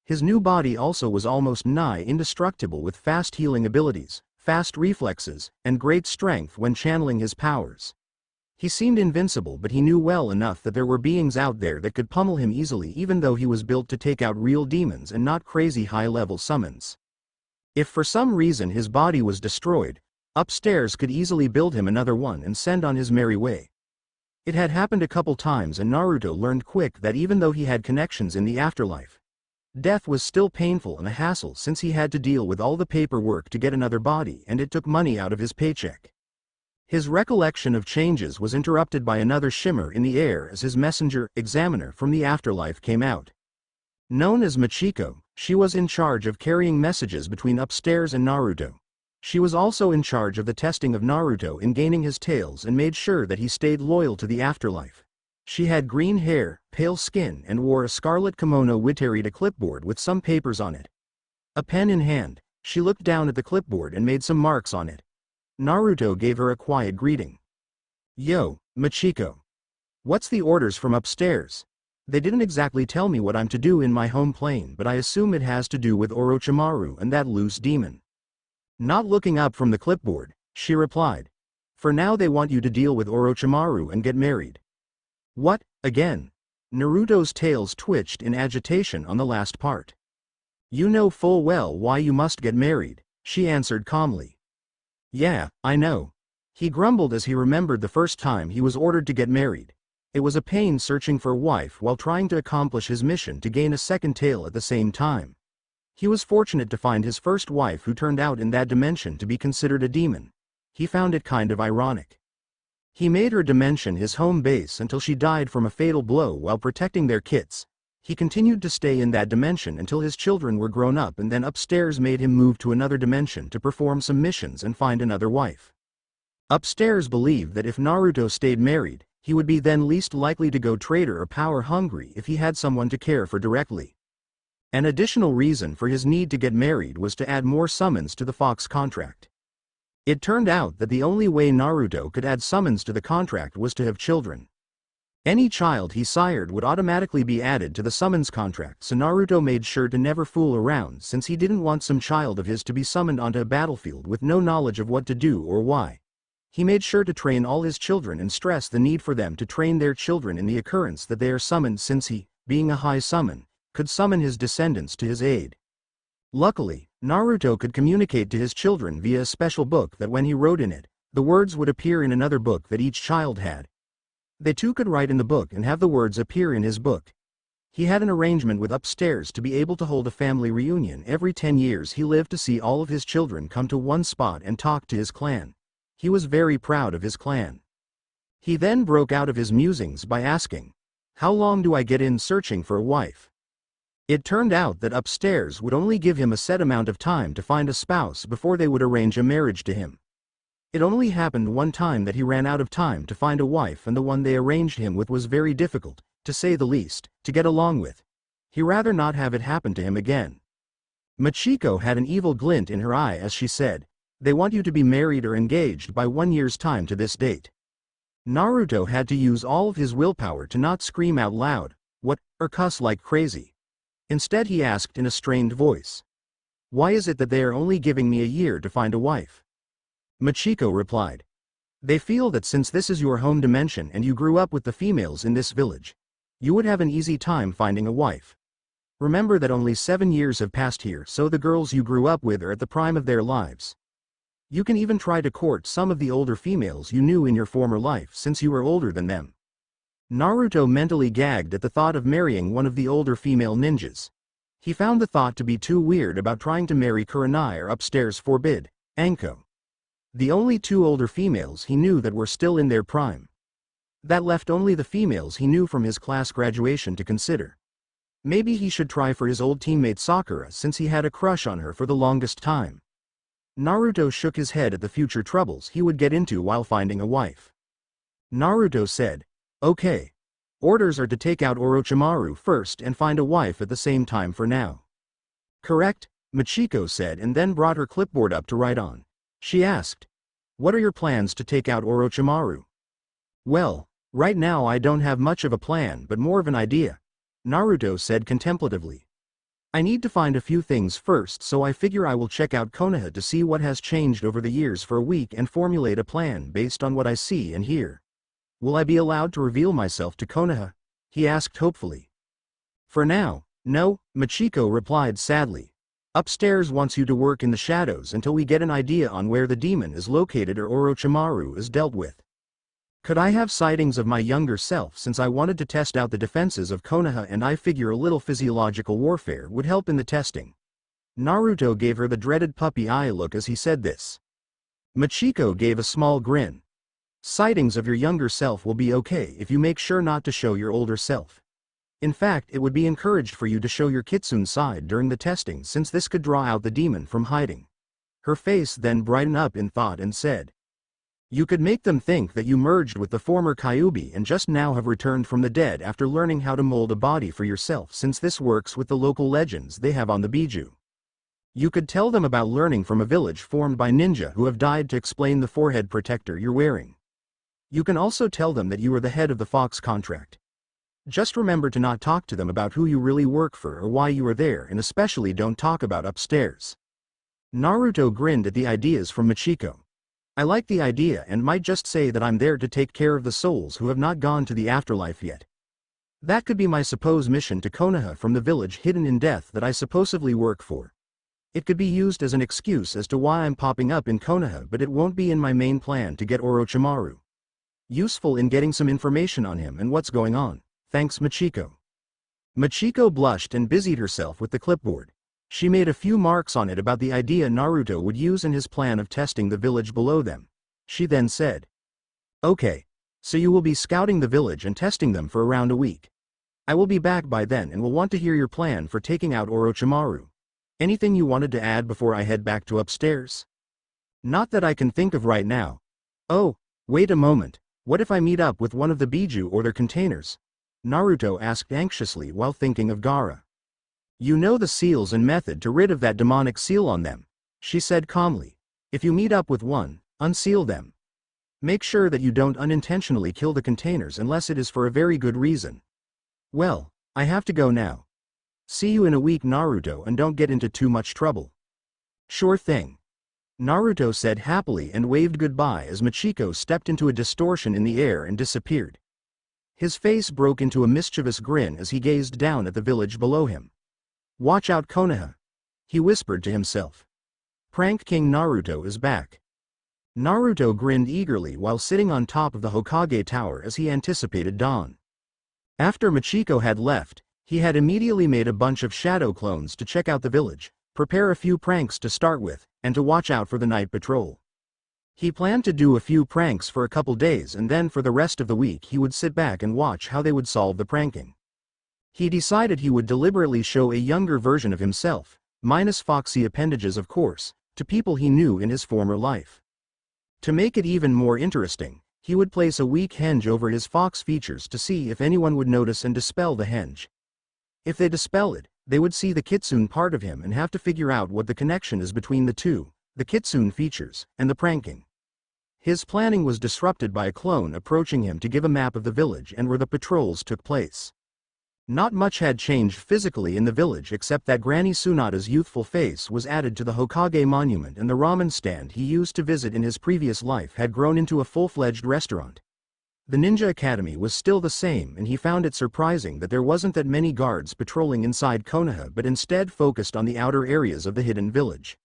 S1: His new body also was almost nigh indestructible, with fast healing abilities, fast reflexes, and great strength when channeling his powers. He seemed invincible, but he knew well enough that there were beings out there that could pummel him easily, even though he was built to take out real demons and not crazy high-level summons. If for some reason his body was destroyed, upstairs could easily build him another one and send on his merry way. It had happened a couple times, and Naruto learned quick that even though he had connections in the afterlife, death was still painful and a hassle, since he had to deal with all the paperwork to get another body, and it took money out of his paycheck. His recollection of changes was interrupted by another shimmer in the air as his messenger, examiner from the afterlife, came out. Known as Machiko, she was in charge of carrying messages between upstairs and Naruto. She was also in charge of the testing of Naruto in gaining his tails and made sure that he stayed loyal to the afterlife. She had green hair, pale skin, and wore a scarlet kimono with carried a clipboard with some papers on it. A pen in hand, she looked down at the clipboard and made some marks on it. Naruto gave her a quiet greeting. "Yo, Machiko. What's the orders from upstairs? They didn't exactly tell me what I'm to do in my home plane, but I assume it has to do with Orochimaru and that loose demon." Not looking up from the clipboard, she replied. "For now they want you to deal with Orochimaru and get married." "What, again?" Naruto's tails twitched in agitation on the last part. "You know full well why you must get married," she answered calmly. "Yeah, I know." He grumbled as he remembered the first time he was ordered to get married. It was a pain searching for a wife while trying to accomplish his mission to gain a second tail at the same time. He was fortunate to find his first wife who turned out in that dimension to be considered a demon. He found it kind of ironic. He made her dimension his home base until she died from a fatal blow while protecting their kits. He continued to stay in that dimension until his children were grown up, and then upstairs made him move to another dimension to perform some missions and find another wife. Upstairs believed that if Naruto stayed married, he would be then least likely to go traitor or power hungry if he had someone to care for directly. An additional reason for his need to get married was to add more summons to the Fox contract. It turned out that the only way Naruto could add summons to the contract was to have children. Any child he sired would automatically be added to the summons contract, so Naruto made sure to never fool around, since he didn't want some child of his to be summoned onto a battlefield with no knowledge of what to do or why. He made sure to train all his children and stress the need for them to train their children in the occurrence that they are summoned, since he, being a high summon, could summon his descendants to his aid. Luckily, Naruto could communicate to his children via a special book that when he wrote in it, the words would appear in another book that each child had. They too could write in the book and have the words appear in his book. He had an arrangement with upstairs to be able to hold a family reunion every 10 years. He lived to see all of his children come to one spot and talk to his clan. He was very proud of his clan. He then broke out of his musings by asking, "How long do I get in searching for a wife?" It turned out that upstairs would only give him a set amount of time to find a spouse before they would arrange a marriage to him. It only happened one time that he ran out of time to find a wife, and the one they arranged him with was very difficult, to say the least, to get along with. He rather not have it happen to him again. Machiko had an evil glint in her eye as she said, "They want you to be married or engaged by 1 year's time to this date." Naruto had to use all of his willpower to not scream out loud, "What?" or cuss like crazy. Instead he asked in a strained voice, "Why is it that they are only giving me a year to find a wife?" Machiko replied, "They feel that since this is your home dimension and you grew up with the females in this village, you would have an easy time finding a wife. Remember that only 7 years have passed here, so the girls you grew up with are at the prime of their lives. You can even try to court some of the older females you knew in your former life, since you are older than them." Naruto mentally gagged at the thought of marrying one of the older female ninjas. He found the thought to be too weird about trying to marry Kurenai or upstairs forbid, Anko. The only 2 older females he knew that were still in their prime. That left only the females he knew from his class graduation to consider. Maybe he should try for his old teammate Sakura, since he had a crush on her for the longest time. Naruto shook his head at the future troubles he would get into while finding a wife. Naruto said, "Okay. Orders are to take out Orochimaru first and find a wife at the same time for now." "Correct," Machiko said, and then brought her clipboard up to write on. She asked, "What are your plans to take out Orochimaru?" "Well, right now I don't have much of a plan but more of an idea," Naruto said contemplatively. "I need to find a few things first, so I figure I will check out Konoha to see what has changed over the years for a week and formulate a plan based on what I see and hear." "Will I be allowed to reveal myself to Konoha?" he asked hopefully. "For now, no," Machiko replied sadly. "Upstairs wants you to work in the shadows until we get an idea on where the demon is located or Orochimaru is dealt with." "Could I have sightings of my younger self, since I wanted to test out the defenses of Konoha and I figure a little physiological warfare would help in the testing?" Naruto gave her the dreaded puppy eye look as he said this. Machiko gave a small grin. "Sightings of your younger self will be okay if you make sure not to show your older self. In fact, it would be encouraged for you to show your kitsune side during the testing, since this could draw out the demon from hiding." Her face then brightened up in thought and said, "You could make them think that you merged with the former Kyuubi and just now have returned from the dead after learning how to mold a body for yourself, since this works with the local legends they have on the Biju. You could tell them about learning from a village formed by ninja who have died to explain the forehead protector you're wearing. You can also tell them that you are the head of the Fox contract. Just remember to not talk to them about who you really work for or why you are there, and especially don't talk about upstairs." Naruto grinned at the ideas from Machiko. "I like the idea and might just say that I'm there to take care of the souls who have not gone to the afterlife yet. That could be my supposed mission to Konoha from the village hidden in death that I supposedly work for. It could be used as an excuse as to why I'm popping up in Konoha, but it won't be in my main plan to get Orochimaru. Useful in getting some information on him and what's going on. Thanks, Machiko." Machiko blushed and busied herself with the clipboard. She made a few marks on it about the idea Naruto would use in his plan of testing the village below them. She then said, "Okay. So you will be scouting the village and testing them for around a week. I will be back by then and will want to hear your plan for taking out Orochimaru. Anything you wanted to add before I head back to upstairs? Not that I can think of right now. Oh, wait a moment, what if I meet up with one of the Biju or their containers? Naruto asked anxiously while thinking of Gaara. You know the seals and method to rid of that demonic seal on them, she said calmly. If you meet up with one, unseal them. Make sure that you don't unintentionally kill the containers unless it is for a very good reason. Well, I have to go now. See you in a week, Naruto, and don't get into too much trouble. Sure thing. Naruto said happily and waved goodbye as Machiko stepped into a distortion in the air and disappeared. His face broke into a mischievous grin as he gazed down at the village below him. Watch out, Konoha, he whispered to himself. Prank King Naruto is back. Naruto grinned eagerly while sitting on top of the Hokage tower as he anticipated dawn. After Machiko had left, he had immediately made a bunch of shadow clones to check out the village, prepare a few pranks to start with, and to watch out for the night patrol. He planned to do a few pranks for a couple days and then for the rest of the week he would sit back and watch how they would solve the pranking. He decided he would deliberately show a younger version of himself, minus foxy appendages of course, to people he knew in his former life. To make it even more interesting, he would place a weak henge over his fox features to see if anyone would notice and dispel the henge. If they dispel it, they would see the kitsune part of him and have to figure out what the connection is between the two, the kitsune features, and the pranking. His planning was disrupted by a clone approaching him to give a map of the village and where the patrols took place. Not much had changed physically in the village except that Granny Tsunada's youthful face was added to the Hokage monument and the ramen stand he used to visit in his previous life had grown into a full-fledged restaurant. The Ninja Academy was still the same and he found it surprising that there wasn't that many guards patrolling inside Konoha but instead focused on the outer areas of the hidden village.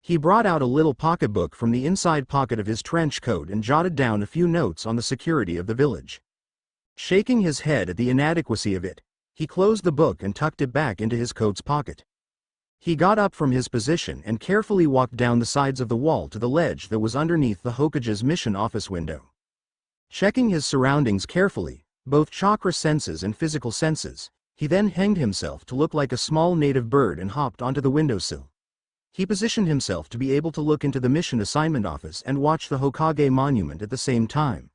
S1: He brought out a little pocketbook from the inside pocket of his trench coat and jotted down a few notes on the security of the village. Shaking his head at the inadequacy of it, he closed the book and tucked it back into his coat's pocket. He got up from his position and carefully walked down the sides of the wall to the ledge that was underneath the Hokage's mission office window. Checking his surroundings carefully, both chakra senses and physical senses, he then hanged himself to look like a small native bird and hopped onto the windowsill. He positioned himself to be able to look into the mission assignment office and watch the Hokage monument at the same time.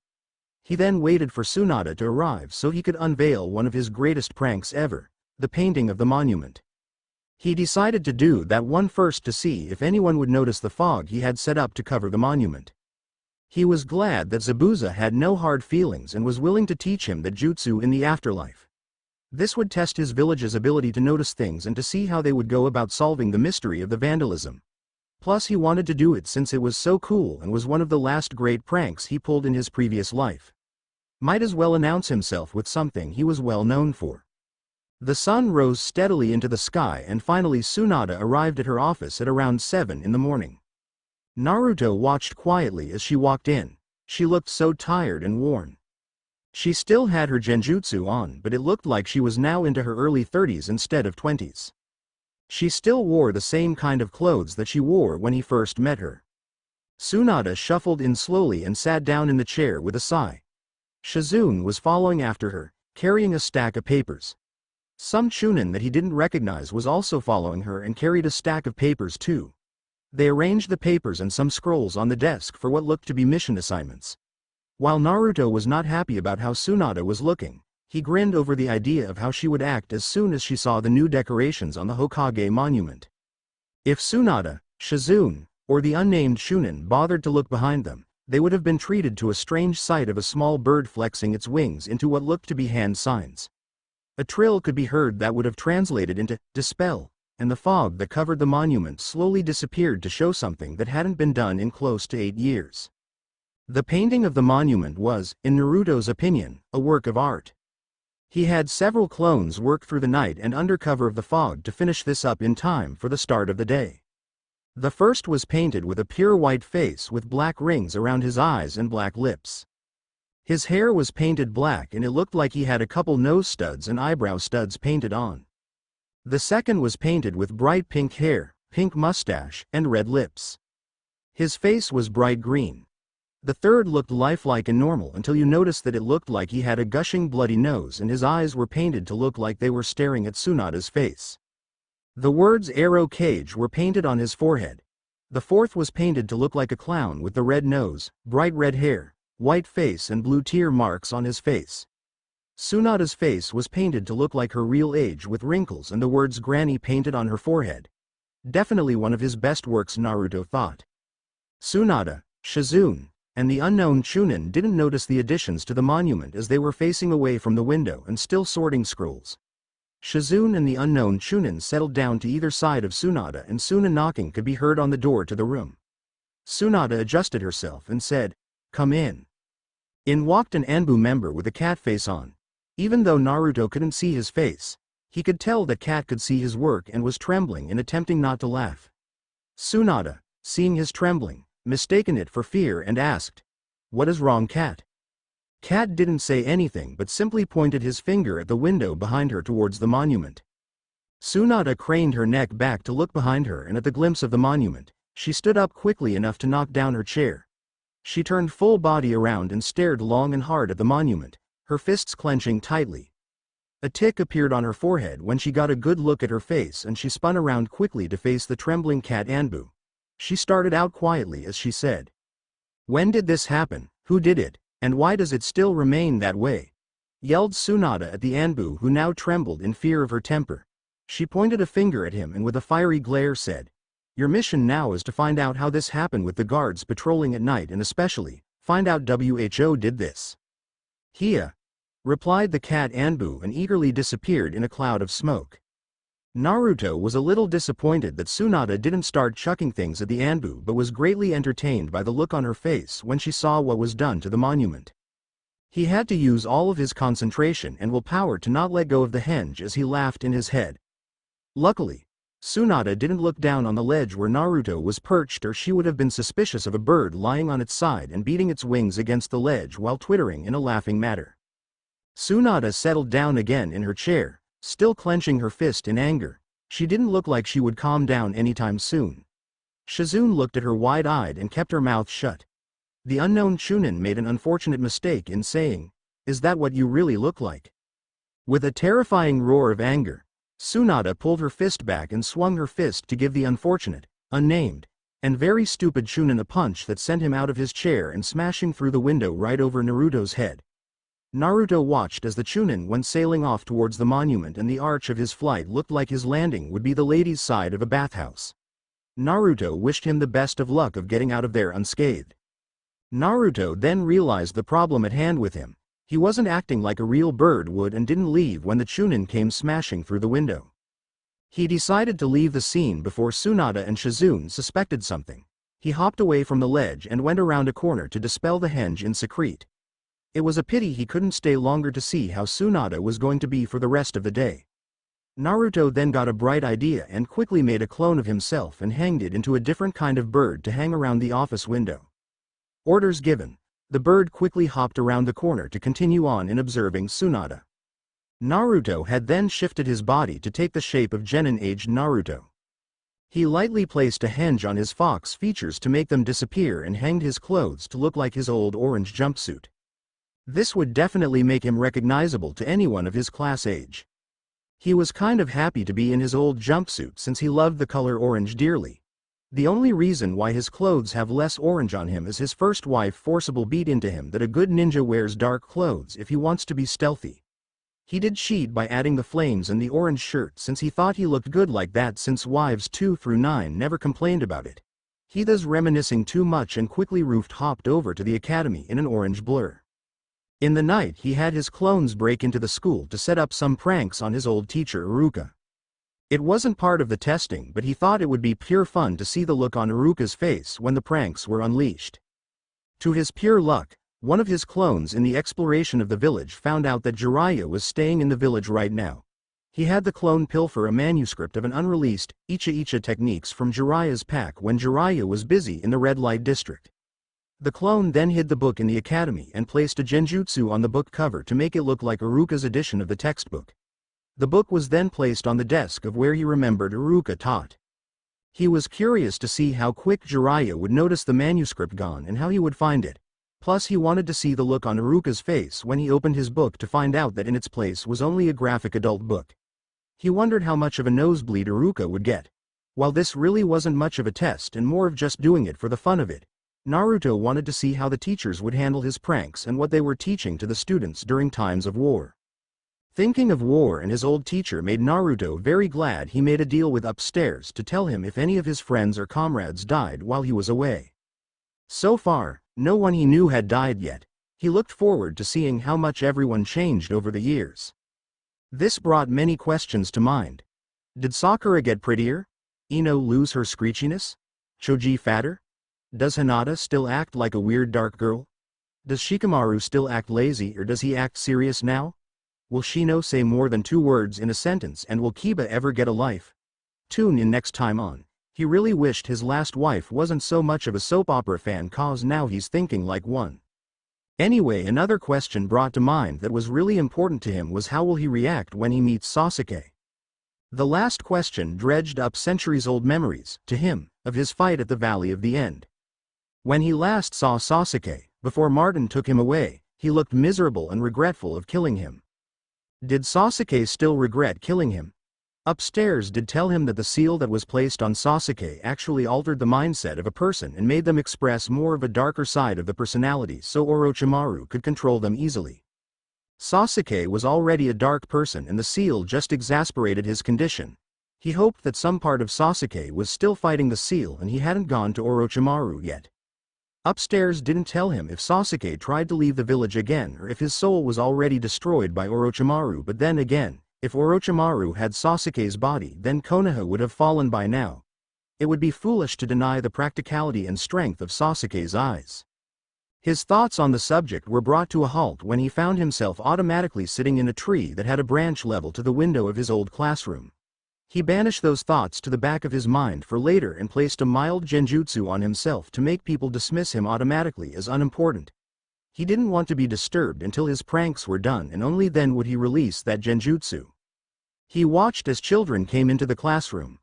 S1: He then waited for Tsunade to arrive so he could unveil one of his greatest pranks ever, the painting of the monument. He decided to do that one first to see if anyone would notice the fog he had set up to cover the monument. He was glad that Zabuza had no hard feelings and was willing to teach him the jutsu in the afterlife. This would test his village's ability to notice things and to see how they would go about solving the mystery of the vandalism. Plus he wanted to do it since it was so cool and was one of the last great pranks he pulled in his previous life. Might as well announce himself with something he was well known for. The sun rose steadily into the sky and finally Tsunade arrived at her office at around 7 in the morning. Naruto watched quietly as she walked in. She looked so tired and worn. She still had her genjutsu on but it looked like she was now into her early 30s instead of 20s. She still wore the same kind of clothes that she wore when he first met her. Tsunade shuffled in slowly and sat down in the chair with a sigh. Shizune was following after her, carrying a stack of papers. Some Chunin that he didn't recognize was also following her and carried a stack of papers too. They arranged the papers and some scrolls on the desk for what looked to be mission assignments. While Naruto was not happy about how Tsunade was looking, he grinned over the idea of how she would act as soon as she saw the new decorations on the Hokage monument. If Tsunade, Shizune, or the unnamed Chunin bothered to look behind them, they would have been treated to a strange sight of a small bird flexing its wings into what looked to be hand signs. A trill could be heard that would have translated into dispel, and the fog that covered the monument slowly disappeared to show something that hadn't been done in close to 8 years. The painting of the monument was, in Naruto's opinion, a work of art. He had several clones work through the night and under cover of the fog to finish this up in time for the start of the day. The first was painted with a pure white face with black rings around his eyes and black lips. His hair was painted black and it looked like he had a couple nose studs and eyebrow studs painted on. The second was painted with bright pink hair, pink mustache, and red lips. His face was bright green. The third looked lifelike and normal until you noticed that it looked like he had a gushing bloody nose and his eyes were painted to look like they were staring at Tsunada's face. The words Arrow Cage were painted on his forehead. The fourth was painted to look like a clown with the red nose, bright red hair, white face and blue tear marks on his face. Tsunada's face was painted to look like her real age with wrinkles and the words Granny painted on her forehead. Definitely one of his best works, Naruto thought. Tsunada, Shizune, and the unknown Chunin didn't notice the additions to the monument as they were facing away from the window and still sorting scrolls. Shizune and the unknown Chunin settled down to either side of Tsunada and soon a knocking could be heard on the door to the room. Tsunada adjusted herself and said, "Come in." In walked an Anbu member with a cat face on. Even though Naruto couldn't see his face, he could tell that Cat could see his work and was trembling and attempting not to laugh. Tsunada, seeing his trembling, mistaken it for fear and asked, "What is wrong, Cat?" Cat didn't say anything but simply pointed his finger at the window behind her towards the monument. Tsunada craned her neck back to look behind her and at the glimpse of the monument, she stood up quickly enough to knock down her chair. She turned full body around and stared long and hard at the monument, her fists clenching tightly. A tic appeared on her forehead when she got a good look at her face and she spun around quickly to face the trembling Cat Anbu. She started out quietly as she said, "When did this happen, who did it, and why does it still remain that way?" Yelled Tsunada at the Anbu who now trembled in fear of her temper. She pointed a finger at him and with a fiery glare said, "Your mission now is to find out how this happened with the guards patrolling at night and especially, find out who did this." "Hia," replied the Cat Anbu and eagerly disappeared in a cloud of smoke. Naruto was a little disappointed that Tsunada didn't start chucking things at the Anbu but was greatly entertained by the look on her face when she saw what was done to the monument. He had to use all of his concentration and willpower to not let go of the henge as he laughed in his head. Luckily, Tsunada didn't look down on the ledge where Naruto was perched or she would have been suspicious of a bird lying on its side and beating its wings against the ledge while twittering in a laughing manner. Tsunada settled down again in her chair, still clenching her fist in anger. She didn't look like she would calm down anytime soon. Shizune looked at her wide-eyed and kept her mouth shut. The unknown Chunin made an unfortunate mistake in saying, "Is that what you really look like?" With a terrifying roar of anger, Tsunada pulled her fist back and swung her fist to give the unfortunate, unnamed, and very stupid Chunin a punch that sent him out of his chair and smashing through the window right over Naruto's head. Naruto watched as the Chunin went sailing off towards the monument and the arch of his flight looked like his landing would be the ladies' side of a bathhouse. Naruto wished him the best of luck of getting out of there unscathed. Naruto then realized the problem at hand with him. He wasn't acting like a real bird would and didn't leave when the Chunin came smashing through the window. He decided to leave the scene before Tsunada and Shizune suspected something. He hopped away from the ledge and went around a corner to dispel the henge in secrete. It was a pity he couldn't stay longer to see how Tsunada was going to be for the rest of the day. Naruto then got a bright idea and quickly made a clone of himself and hanged it into a different kind of bird to hang around the office window. Orders given. The bird quickly hopped around the corner to continue on in observing Tsunada. Naruto had then shifted his body to take the shape of Genin-aged Naruto. He lightly placed a henge on his fox features to make them disappear and hanged his clothes to look like his old orange jumpsuit. This would definitely make him recognizable to anyone of his class age. He was kind of happy to be in his old jumpsuit since he loved the color orange dearly. The only reason why his clothes have less orange on him is his first wife forcible beat into him that a good ninja wears dark clothes if he wants to be stealthy. He did cheat by adding the flames and the orange shirt since he thought he looked good like that since wives 2 through 9 never complained about it. He thus reminiscing too much and quickly hopped over to the academy in an orange blur. In the night he had his clones break into the school to set up some pranks on his old teacher Iruka. It wasn't part of the testing but he thought it would be pure fun to see the look on Iruka's face when the pranks were unleashed. To his pure luck, one of his clones in the exploration of the village found out that Jiraiya was staying in the village right now. He had the clone pilfer a manuscript of an unreleased Icha techniques from Jiraiya's pack when Jiraiya was busy in the red light district. The clone then hid the book in the academy and placed a genjutsu on the book cover to make it look like Iruka's edition of the textbook. The book was then placed on the desk of where he remembered Iruka taught. He was curious to see how quick Jiraiya would notice the manuscript gone and how he would find it, Plus he wanted to see the look on Iruka's face when he opened his book to find out that in its place was only a graphic adult book. He wondered how much of a nosebleed Iruka would get. While this really wasn't much of a test and more of just doing it for the fun of it, Naruto wanted to see how the teachers would handle his pranks and what they were teaching to the students during times of war. Thinking of war and his old teacher made Naruto very glad he made a deal with upstairs to tell him if any of his friends or comrades died while he was away. So far, no one he knew had died yet. He looked forward to seeing how much everyone changed over the years. This brought many questions to mind. Did Sakura get prettier? Ino lose her screechiness? Choji fatter? Does Hinata still act like a weird dark girl? Does Shikamaru still act lazy or does he act serious now? Will Shino say more than 2 words in a sentence and will Kiba ever get a life? Tune in next time on. He really wished his last wife wasn't so much of a soap opera fan cause now he's thinking like one. Anyway, another question brought to mind that was really important to him was how will he react when he meets Sasuke? The last question dredged up centuries-old memories, to him, of his fight at the Valley of the End. When he last saw Sasuke, before Martin took him away, he looked miserable and regretful of killing him. Did Sasuke still regret killing him? Upstairs did tell him that the seal that was placed on Sasuke actually altered the mindset of a person and made them express more of a darker side of the personality so Orochimaru could control them easily. Sasuke was already a dark person and the seal just exasperated his condition. He hoped that some part of Sasuke was still fighting the seal and he hadn't gone to Orochimaru yet. Upstairs didn't tell him if Sasuke tried to leave the village again or if his soul was already destroyed by Orochimaru, but then again, if Orochimaru had Sasuke's body then Konoha would have fallen by now. It would be foolish to deny the practicality and strength of Sasuke's eyes. His thoughts on the subject were brought to a halt when he found himself automatically sitting in a tree that had a branch level to the window of his old classroom. He banished those thoughts to the back of his mind for later and placed a mild genjutsu on himself to make people dismiss him automatically as unimportant. He didn't want to be disturbed until his pranks were done and only then would he release that genjutsu. He watched as children came into the classroom.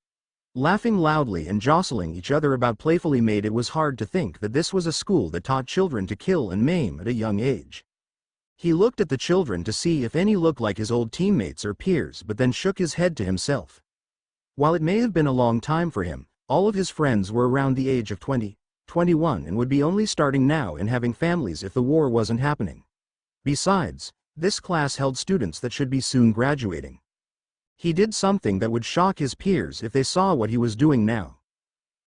S1: Laughing loudly and jostling each other about playfully made it was hard to think that this was a school that taught children to kill and maim at a young age. He looked at the children to see if any looked like his old teammates or peers but then shook his head to himself. While it may have been a long time for him, all of his friends were around the age of 20, 21 and would be only starting now and having families if the war wasn't happening. Besides, this class held students that should be soon graduating. He did something that would shock his peers if they saw what he was doing now.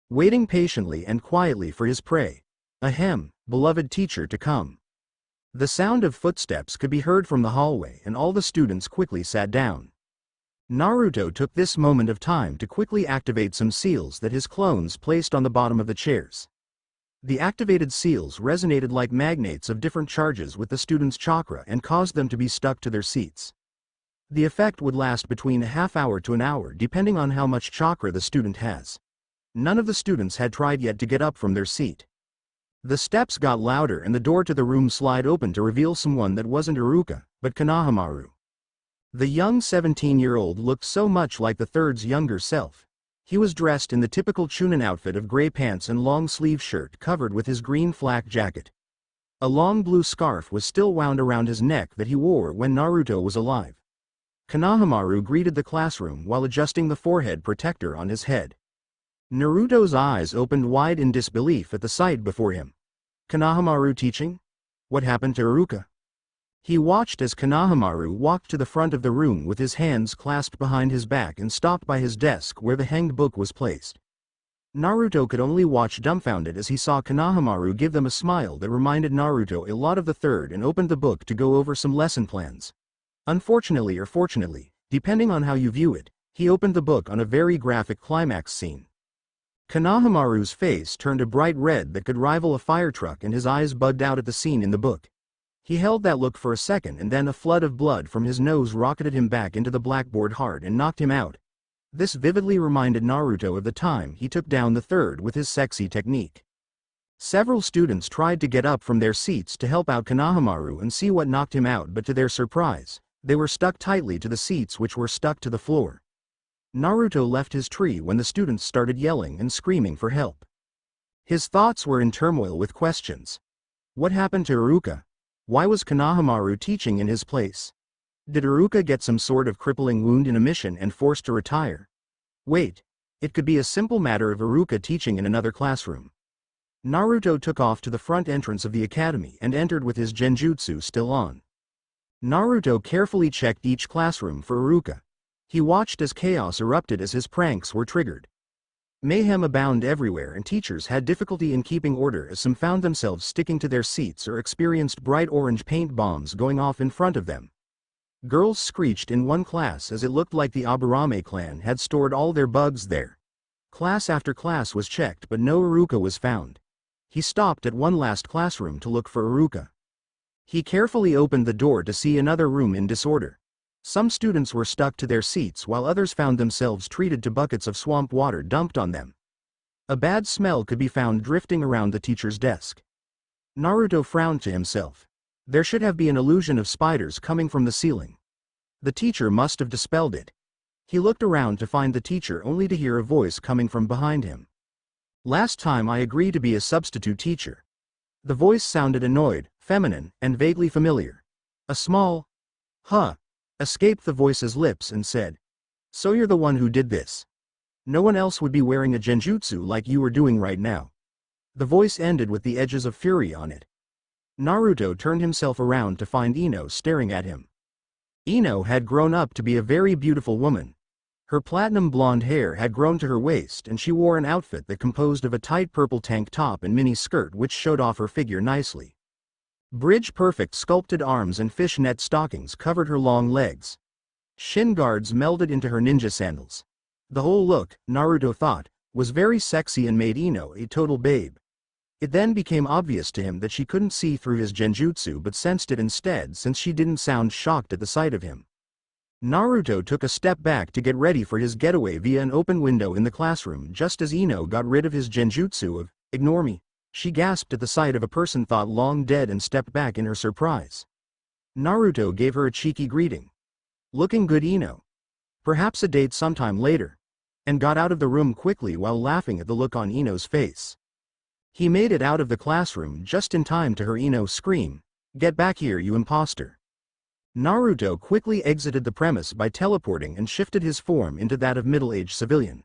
S1: Waiting patiently and quietly for his prey, beloved teacher to come. The sound of footsteps could be heard from the hallway and all the students quickly sat down. Naruto took this moment of time to quickly activate some seals that his clones placed on the bottom of the chairs. The activated seals resonated like magnets of different charges with the students' chakra and caused them to be stuck to their seats. The effect would last between a half hour to an hour depending on how much chakra the student has. None of the students had tried yet to get up from their seat. The steps got louder and the door to the room slid open to reveal someone that wasn't Iruka, but Konohamaru. The young 17-year-old looked so much like the third's younger self. He was dressed in the typical Chunin outfit of gray pants and long-sleeve shirt covered with his green flak jacket. A long blue scarf was still wound around his neck that he wore when Naruto was alive. Konohamaru greeted the classroom while adjusting the forehead protector on his head. Naruto's eyes opened wide in disbelief at the sight before him. Konohamaru teaching? What happened to Iruka? He watched as Konohamaru walked to the front of the room with his hands clasped behind his back and stopped by his desk where the hanged book was placed. Naruto could only watch dumbfounded as he saw Konohamaru give them a smile that reminded Naruto a lot of the third and opened the book to go over some lesson plans. Unfortunately or fortunately, depending on how you view it, he opened the book on a very graphic climax scene. Konohamaru's face turned a bright red that could rival a fire truck and his eyes bugged out at the scene in the book. He held that look for a second and then a flood of blood from his nose rocketed him back into the blackboard hard and knocked him out. This vividly reminded Naruto of the time he took down the third with his sexy technique. Several students tried to get up from their seats to help out Konohamaru and see what knocked him out, but to their surprise, they were stuck tightly to the seats which were stuck to the floor. Naruto left his tree when the students started yelling and screaming for help. His thoughts were in turmoil with questions. What happened to Iruka? Why was Konohamaru teaching in his place? Did Iruka get some sort of crippling wound in a mission and forced to retire? Wait, it could be a simple matter of Iruka teaching in another classroom. Naruto took off to the front entrance of the academy and entered with his genjutsu still on. Naruto carefully checked each classroom for Iruka. He watched as chaos erupted as his pranks were triggered. Mayhem abounded everywhere and teachers had difficulty in keeping order as some found themselves sticking to their seats or experienced bright orange paint bombs going off in front of them. Girls screeched in one class as it looked like the Aburame clan had stored all their bugs there. Class after class was checked but no Iruka was found. He stopped at one last classroom to look for Iruka. He carefully opened the door to see another room in disorder. Some students were stuck to their seats while others found themselves treated to buckets of swamp water dumped on them. A bad smell could be found drifting around the teacher's desk. Naruto frowned to himself. There should have been an illusion of spiders coming from the ceiling. The teacher must have dispelled it. He looked around to find the teacher only to hear a voice coming from behind him. Last time I agreed to be a substitute teacher. The voice sounded annoyed, feminine, and vaguely familiar. A small "huh" escaped the voice's lips and said, "So you're the one who did this. No one else would be wearing a genjutsu like you are doing right now." The voice ended with the edges of fury on it. Naruto turned himself around to find Ino staring at him. Ino had grown up to be a very beautiful woman. Her platinum blonde hair had grown to her waist and she wore an outfit that composed of a tight purple tank top and mini skirt which showed off her figure nicely. Bridge-perfect sculpted arms and fishnet stockings covered her long legs. Shin guards melded into her ninja sandals. The whole look, Naruto thought, was very sexy and made Ino a total babe. It then became obvious to him that she couldn't see through his genjutsu but sensed it instead since she didn't sound shocked at the sight of him. Naruto took a step back to get ready for his getaway via an open window in the classroom just as Ino got rid of his genjutsu of, "Ignore me." She gasped at the sight of a person thought long dead and stepped back in her surprise. Naruto gave her a cheeky greeting. "Looking good, Ino. Perhaps a date sometime later," and got out of the room quickly while laughing at the look on Ino's face. He made it out of the classroom just in time to hear Ino scream, "Get back here, you imposter." Naruto quickly exited the premise by teleporting and shifted his form into that of middle-aged civilian.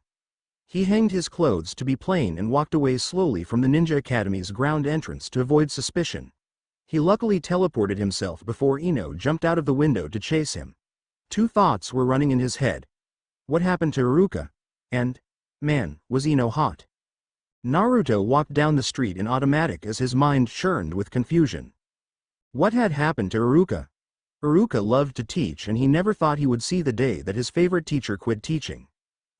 S1: He hanged his clothes to be plain and walked away slowly from the Ninja Academy's ground entrance to avoid suspicion. He luckily teleported himself before Ino jumped out of the window to chase him. Two thoughts were running in his head. What happened to Iruka? And, man, was Ino hot? Naruto walked down the street in automatic as his mind churned with confusion. What had happened to Iruka? Iruka loved to teach and he never thought he would see the day that his favorite teacher quit teaching.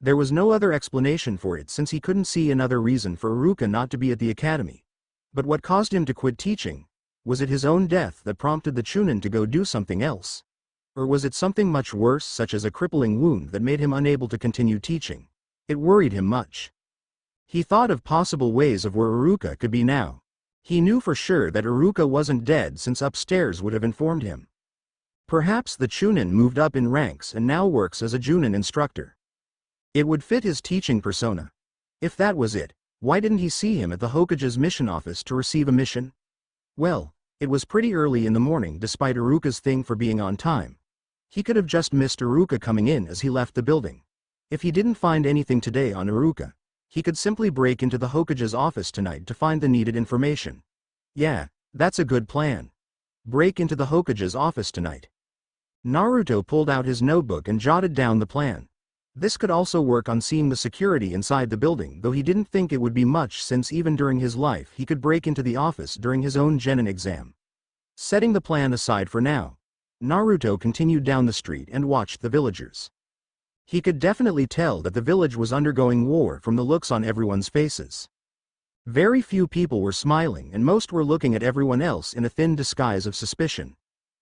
S1: There was no other explanation for it since he couldn't see another reason for Iruka not to be at the academy. But what caused him to quit teaching? Was it his own death that prompted the Chunin to go do something else? Or was it something much worse such as a crippling wound that made him unable to continue teaching? It worried him much. He thought of possible ways of where Iruka could be now. He knew for sure that Iruka wasn't dead since upstairs would have informed him. Perhaps the Chunin moved up in ranks and now works as a Junin instructor. It would fit his teaching persona. If that was it, why didn't he see him at the Hokage's mission office to receive a mission? Well, it was pretty early in the morning despite Iruka's thing for being on time. He could have just missed Iruka coming in as he left the building. If he didn't find anything today on Iruka, he could simply break into the Hokage's office tonight to find the needed information. Yeah, that's a good plan. Break into the Hokage's office tonight. Naruto pulled out his notebook and jotted down the plan. This could also work on seeing the security inside the building, though he didn't think it would be much since even during his life he could break into the office during his own genin exam. Setting the plan aside for now, Naruto continued down the street and watched the villagers. He could definitely tell that the village was undergoing war from the looks on everyone's faces. Very few people were smiling and most were looking at everyone else in a thin disguise of suspicion.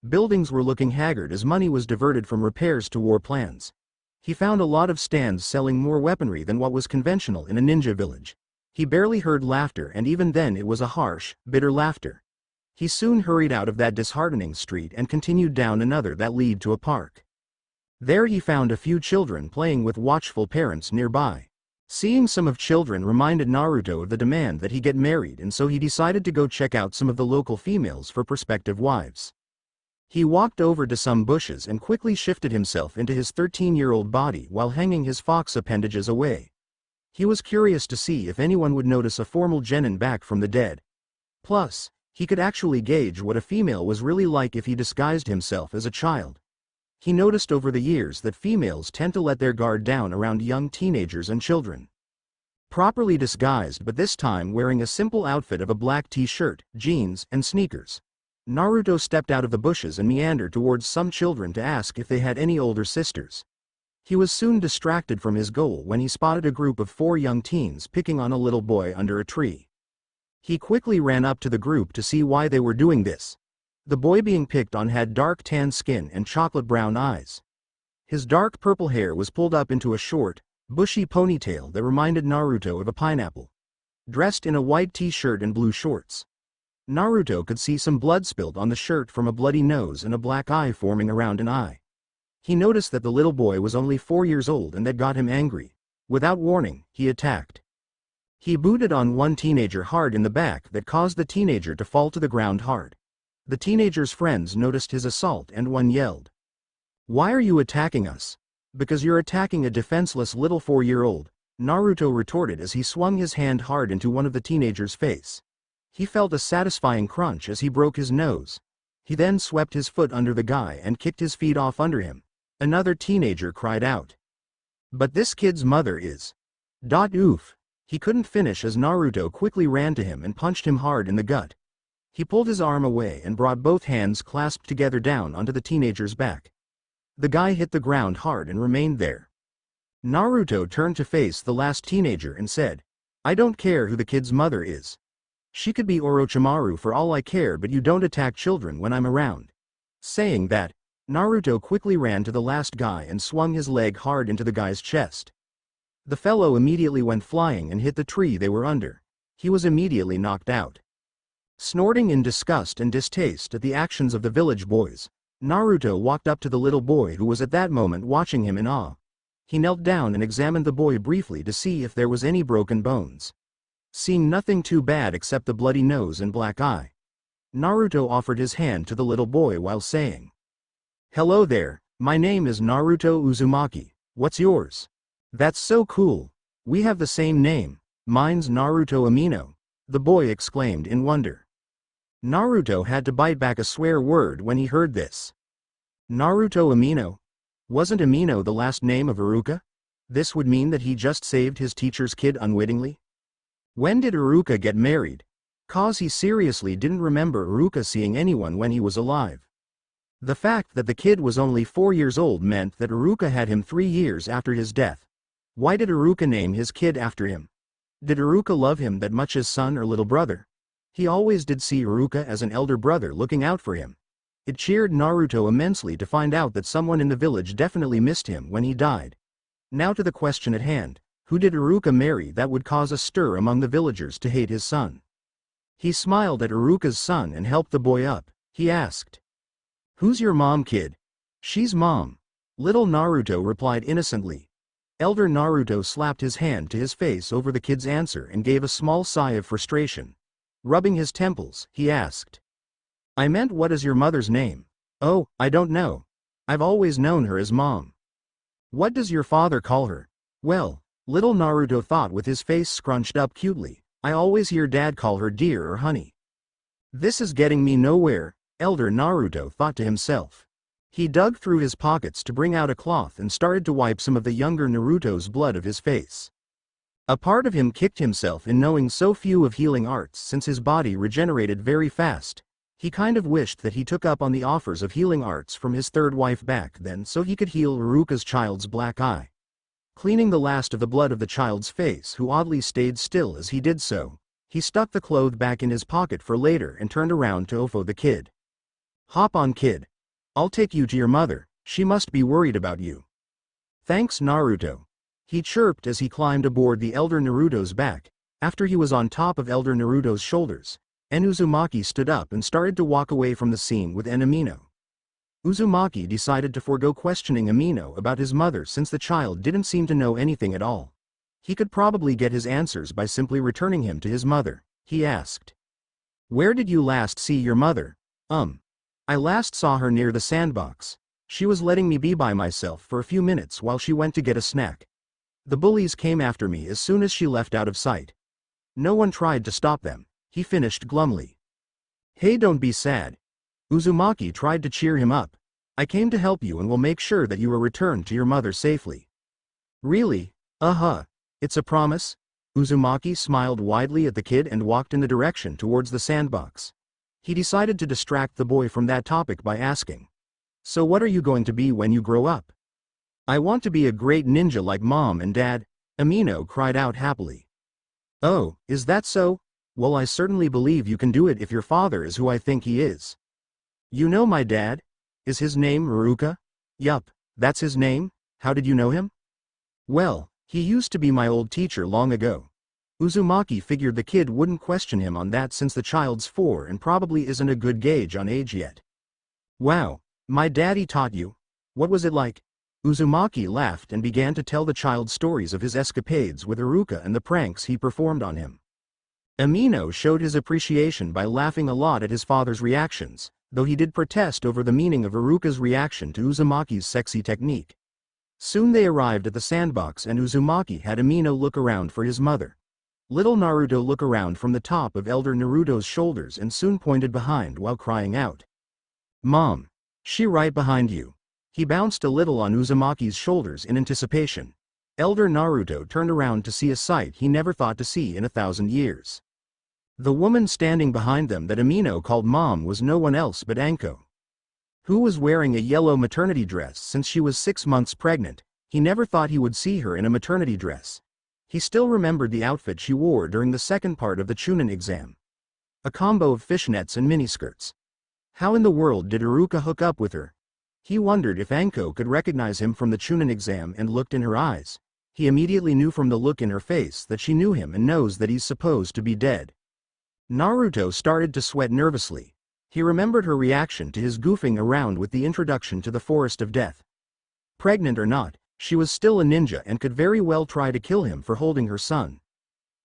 S1: Buildings were looking haggard as money was diverted from repairs to war plans. He found a lot of stands selling more weaponry than what was conventional in a ninja village. He barely heard laughter and even then it was a harsh, bitter laughter. He soon hurried out of that disheartening street and continued down another that led to a park. There he found a few children playing with watchful parents nearby. Seeing some of children reminded Naruto of the demand that he get married, and so he decided to go check out some of the local females for prospective wives. He walked over to some bushes and quickly shifted himself into his 13-year-old body while hanging his fox appendages away. He was curious to see if anyone would notice a formal genin back from the dead. Plus, he could actually gauge what a female was really like if he disguised himself as a child. He noticed over the years that females tend to let their guard down around young teenagers and children. Properly disguised, but this time wearing a simple outfit of a black t-shirt, jeans, and sneakers, Naruto stepped out of the bushes and meandered towards some children to ask if they had any older sisters. He was soon distracted from his goal when he spotted a group of 4 young teens picking on a little boy under a tree. He quickly ran up to the group to see why they were doing this. The boy being picked on had dark tan skin and chocolate brown eyes. His dark purple hair was pulled up into a short, bushy ponytail that reminded Naruto of a pineapple. Dressed in a white t-shirt and blue shorts, Naruto could see some blood spilled on the shirt from a bloody nose and a black eye forming around an eye. He noticed that the little boy was only 4 years old, and that got him angry. Without warning, he attacked. He booted on one teenager hard in the back that caused the teenager to fall to the ground hard. The teenager's friends noticed his assault and one yelled, "Why are you attacking us?" "Because you're attacking a defenseless little 4-year-old, Naruto retorted as he swung his hand hard into one of the teenager's face. He felt a satisfying crunch as he broke his nose. He then swept his foot under the guy and kicked his feet off under him. Another teenager cried out, "But this kid's mother is..." Oof. He couldn't finish as Naruto quickly ran to him and punched him hard in the gut. He pulled his arm away and brought both hands clasped together down onto the teenager's back. The guy hit the ground hard and remained there. Naruto turned to face the last teenager and said, "I don't care who the kid's mother is. She could be Orochimaru for all I care, but you don't attack children when I'm around." Saying that, Naruto quickly ran to the last guy and swung his leg hard into the guy's chest. The fellow immediately went flying and hit the tree they were under. He was immediately knocked out. Snorting in disgust and distaste at the actions of the village boys, Naruto walked up to the little boy who was at that moment watching him in awe. He knelt down and examined the boy briefly to see if there was any broken bones. Seeing nothing too bad except the bloody nose and black eye, Naruto offered his hand to the little boy while saying, "Hello there, my name is Naruto Uzumaki, what's yours?" "That's so cool. We have the same name. Mine's Naruto Amino," the boy exclaimed in wonder. Naruto had to bite back a swear word when he heard this. Naruto Amino? Wasn't Amino the last name of Iruka? This would mean that he just saved his teacher's kid unwittingly? When did Iruka get married? Cause he seriously didn't remember Iruka seeing anyone when he was alive. The fact that the kid was only 4 years old meant that Iruka had him 3 years after his death. Why did Iruka name his kid after him? Did Iruka love him that much as son or little brother? He always did see Iruka as an elder brother looking out for him. It cheered Naruto immensely to find out that someone in the village definitely missed him when he died. Now to the question at hand, who did Iruka marry that would cause a stir among the villagers to hate his son? He smiled at Iruka's son and helped the boy up. He asked, "Who's your mom, kid?" "She's mom." Little Naruto replied innocently. Elder Naruto slapped his hand to his face over the kid's answer and gave a small sigh of frustration. Rubbing his temples, he asked, "I meant, what is your mother's name?" "Oh, I don't know. I've always known her as Mom." "What does your father call her?" "Well," little Naruto thought with his face scrunched up cutely, "I always hear Dad call her dear or honey." This is getting me nowhere, Elder Naruto thought to himself. He dug through his pockets to bring out a cloth and started to wipe some of the younger Naruto's blood of his face. A part of him kicked himself in knowing so few of healing arts since his body regenerated very fast. He kind of wished that he took up on the offers of healing arts from his third wife back then so he could heal Iruka's child's black eye. Cleaning the last of the blood of the child's face, who oddly stayed still as he did so, he stuck the cloth back in his pocket for later and turned around to Ofo the kid. "Hop on, kid. I'll take you to your mother, she must be worried about you." "Thanks, Naruto," he chirped as he climbed aboard the Elder Naruto's back. After he was on top of Elder Naruto's shoulders, Uzumaki stood up and started to walk away from the scene with Amino. Uzumaki decided to forego questioning Amino about his mother since the child didn't seem to know anything at all. He could probably get his answers by simply returning him to his mother. He asked. Where did you last see your mother? I last saw her near the sandbox. She was letting me be by myself for a few minutes while she went to get a snack. The bullies came after me as soon as she left out of sight. No one tried to stop them, he finished glumly. Hey, don't be sad. Uzumaki tried to cheer him up. I came to help you and will make sure that you are returned to your mother safely. Really? It's a promise? Uzumaki smiled widely at the kid and walked in the direction towards the sandbox. He decided to distract the boy from that topic by asking. So what are you going to be when you grow up? I want to be a great ninja like Mom and Dad, Amino cried out happily. Oh, is that so? Well, I certainly believe you can do it if your father is who I think he is. You know my dad? Is his name Maruka? Yup, that's his name. How did you know him? Well, he used to be my old teacher long ago. Uzumaki figured the kid wouldn't question him on that since the child's 4 and probably isn't a good gauge on age yet. Wow, my daddy taught you? What was it like? Uzumaki laughed and began to tell the child stories of his escapades with Iruka and the pranks he performed on him. Amino showed his appreciation by laughing a lot at his father's reactions, though he did protest over the meaning of Iruka's reaction to Uzumaki's sexy technique. Soon they arrived at the sandbox and Uzumaki had Amino look around for his mother. Little Naruto looked around from the top of Elder Naruto's shoulders and soon pointed behind while crying out. Mom! She right behind you. He bounced a little on Uzumaki's shoulders in anticipation. Elder Naruto turned around to see a sight he never thought to see in 1,000 years. The woman standing behind them that Amino called Mom was no one else but Anko, who was wearing a yellow maternity dress since she was 6 months pregnant. He never thought he would see her in a maternity dress. He still remembered the outfit she wore during the second part of the Chunin exam. A combo of fishnets and miniskirts. How in the world did Iruka hook up with her? He wondered if Anko could recognize him from the Chunin exam and looked in her eyes. He immediately knew from the look in her face that she knew him and knows that he's supposed to be dead. Naruto started to sweat nervously. He remembered her reaction to his goofing around with the introduction to the Forest of Death. Pregnant or not, she was still a ninja and could very well try to kill him for holding her son.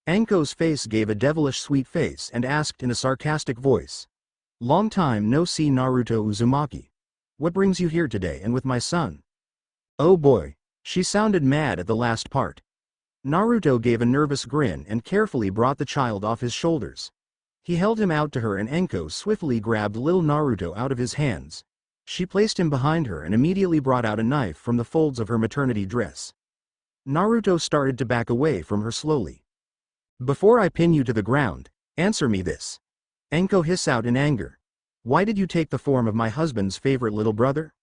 S1: Anko's face gave a devilish sweet face and asked in a sarcastic voice. Long time no see, Naruto Uzumaki. What brings you here today and with my son? Oh boy, she sounded mad at the last part. Naruto gave a nervous grin and carefully brought the child off his shoulders. He held him out to her and Anko swiftly grabbed little Naruto out of his hands. She placed him behind her and immediately brought out a knife from the folds of her maternity dress. Naruto started to back away from her slowly. Before I pin you to the ground, answer me this. Anko hissed out in anger. Why did you take the form of my husband's favorite little brother?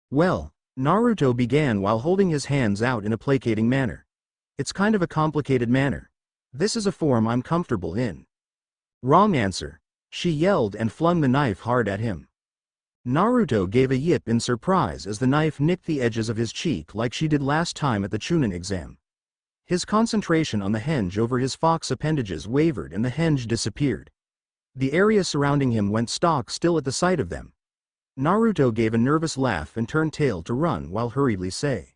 S1: Well, Naruto began while holding his hands out in a placating manner. It's kind of a complicated manner. This is a form I'm comfortable in. Wrong answer. She yelled and flung the knife hard at him. Naruto gave a yip in surprise as the knife nicked the edges of his cheek like she did last time at the Chunin exam. His concentration on the henge over his fox appendages wavered and the henge disappeared. The area surrounding him went stock still at the sight of them. Naruto gave a nervous laugh and turned tail to run while hurriedly say.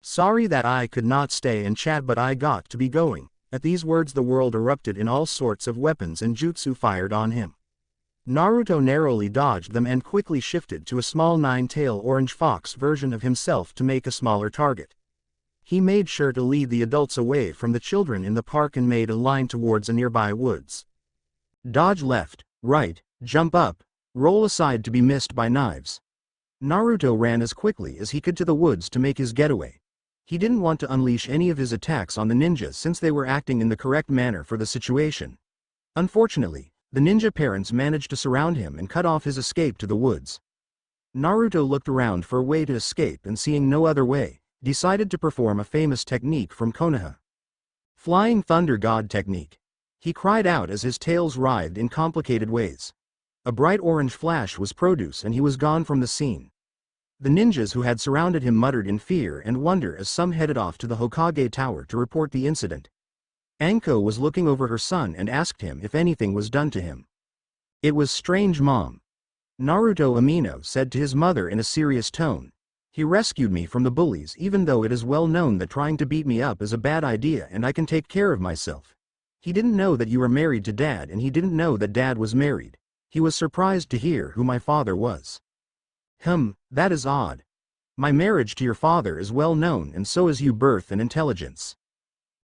S1: Sorry that I could not stay and chat, but I got to be going. At these words the world erupted in all sorts of weapons and jutsu fired on him. Naruto narrowly dodged them and quickly shifted to a small 9-tail orange fox version of himself to make a smaller target. He made sure to lead the adults away from the children in the park and made a line towards a nearby woods. Dodge left, right, jump up, roll aside to be missed by knives. Naruto ran as quickly as he could to the woods to make his getaway. He didn't want to unleash any of his attacks on the ninjas since they were acting in the correct manner for the situation. Unfortunately, the ninja parents managed to surround him and cut off his escape to the woods. Naruto looked around for a way to escape and seeing no other way, decided to perform a famous technique from Konoha. Flying Thunder God technique. He cried out as his tails writhed in complicated ways. A bright orange flash was produced and he was gone from the scene. The ninjas who had surrounded him muttered in fear and wonder as some headed off to the Hokage tower to report the incident. Anko was looking over her son and asked him if anything was done to him. It was strange, Mom. Naruto Amino said to his mother in a serious tone. He rescued me from the bullies even though it is well known that trying to beat me up is a bad idea and I can take care of myself. He didn't know that you were married to Dad and he didn't know that Dad was married. He was surprised to hear who my father was. That is odd. My marriage to your father is well known and so is your birth and intelligence.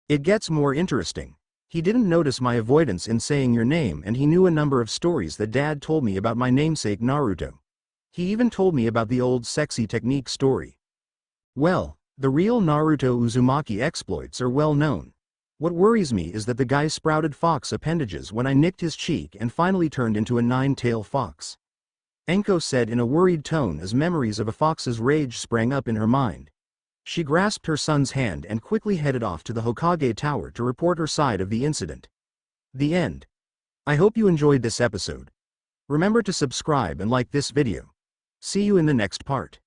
S1: It gets more interesting. He didn't notice my avoidance in saying your name and he knew a number of stories that Dad told me about my namesake Naruto. He even told me about the old sexy technique story. Well, the real Naruto Uzumaki exploits are well known. What worries me is that the guy sprouted fox appendages when I nicked his cheek and finally turned into a nine-tailed fox. Anko said in a worried tone as memories of a fox's rage sprang up in her mind. She grasped her son's hand and quickly headed off to the Hokage tower to report her side of the incident. The end. I hope you enjoyed this episode. Remember to subscribe and like this video. See you in the next part.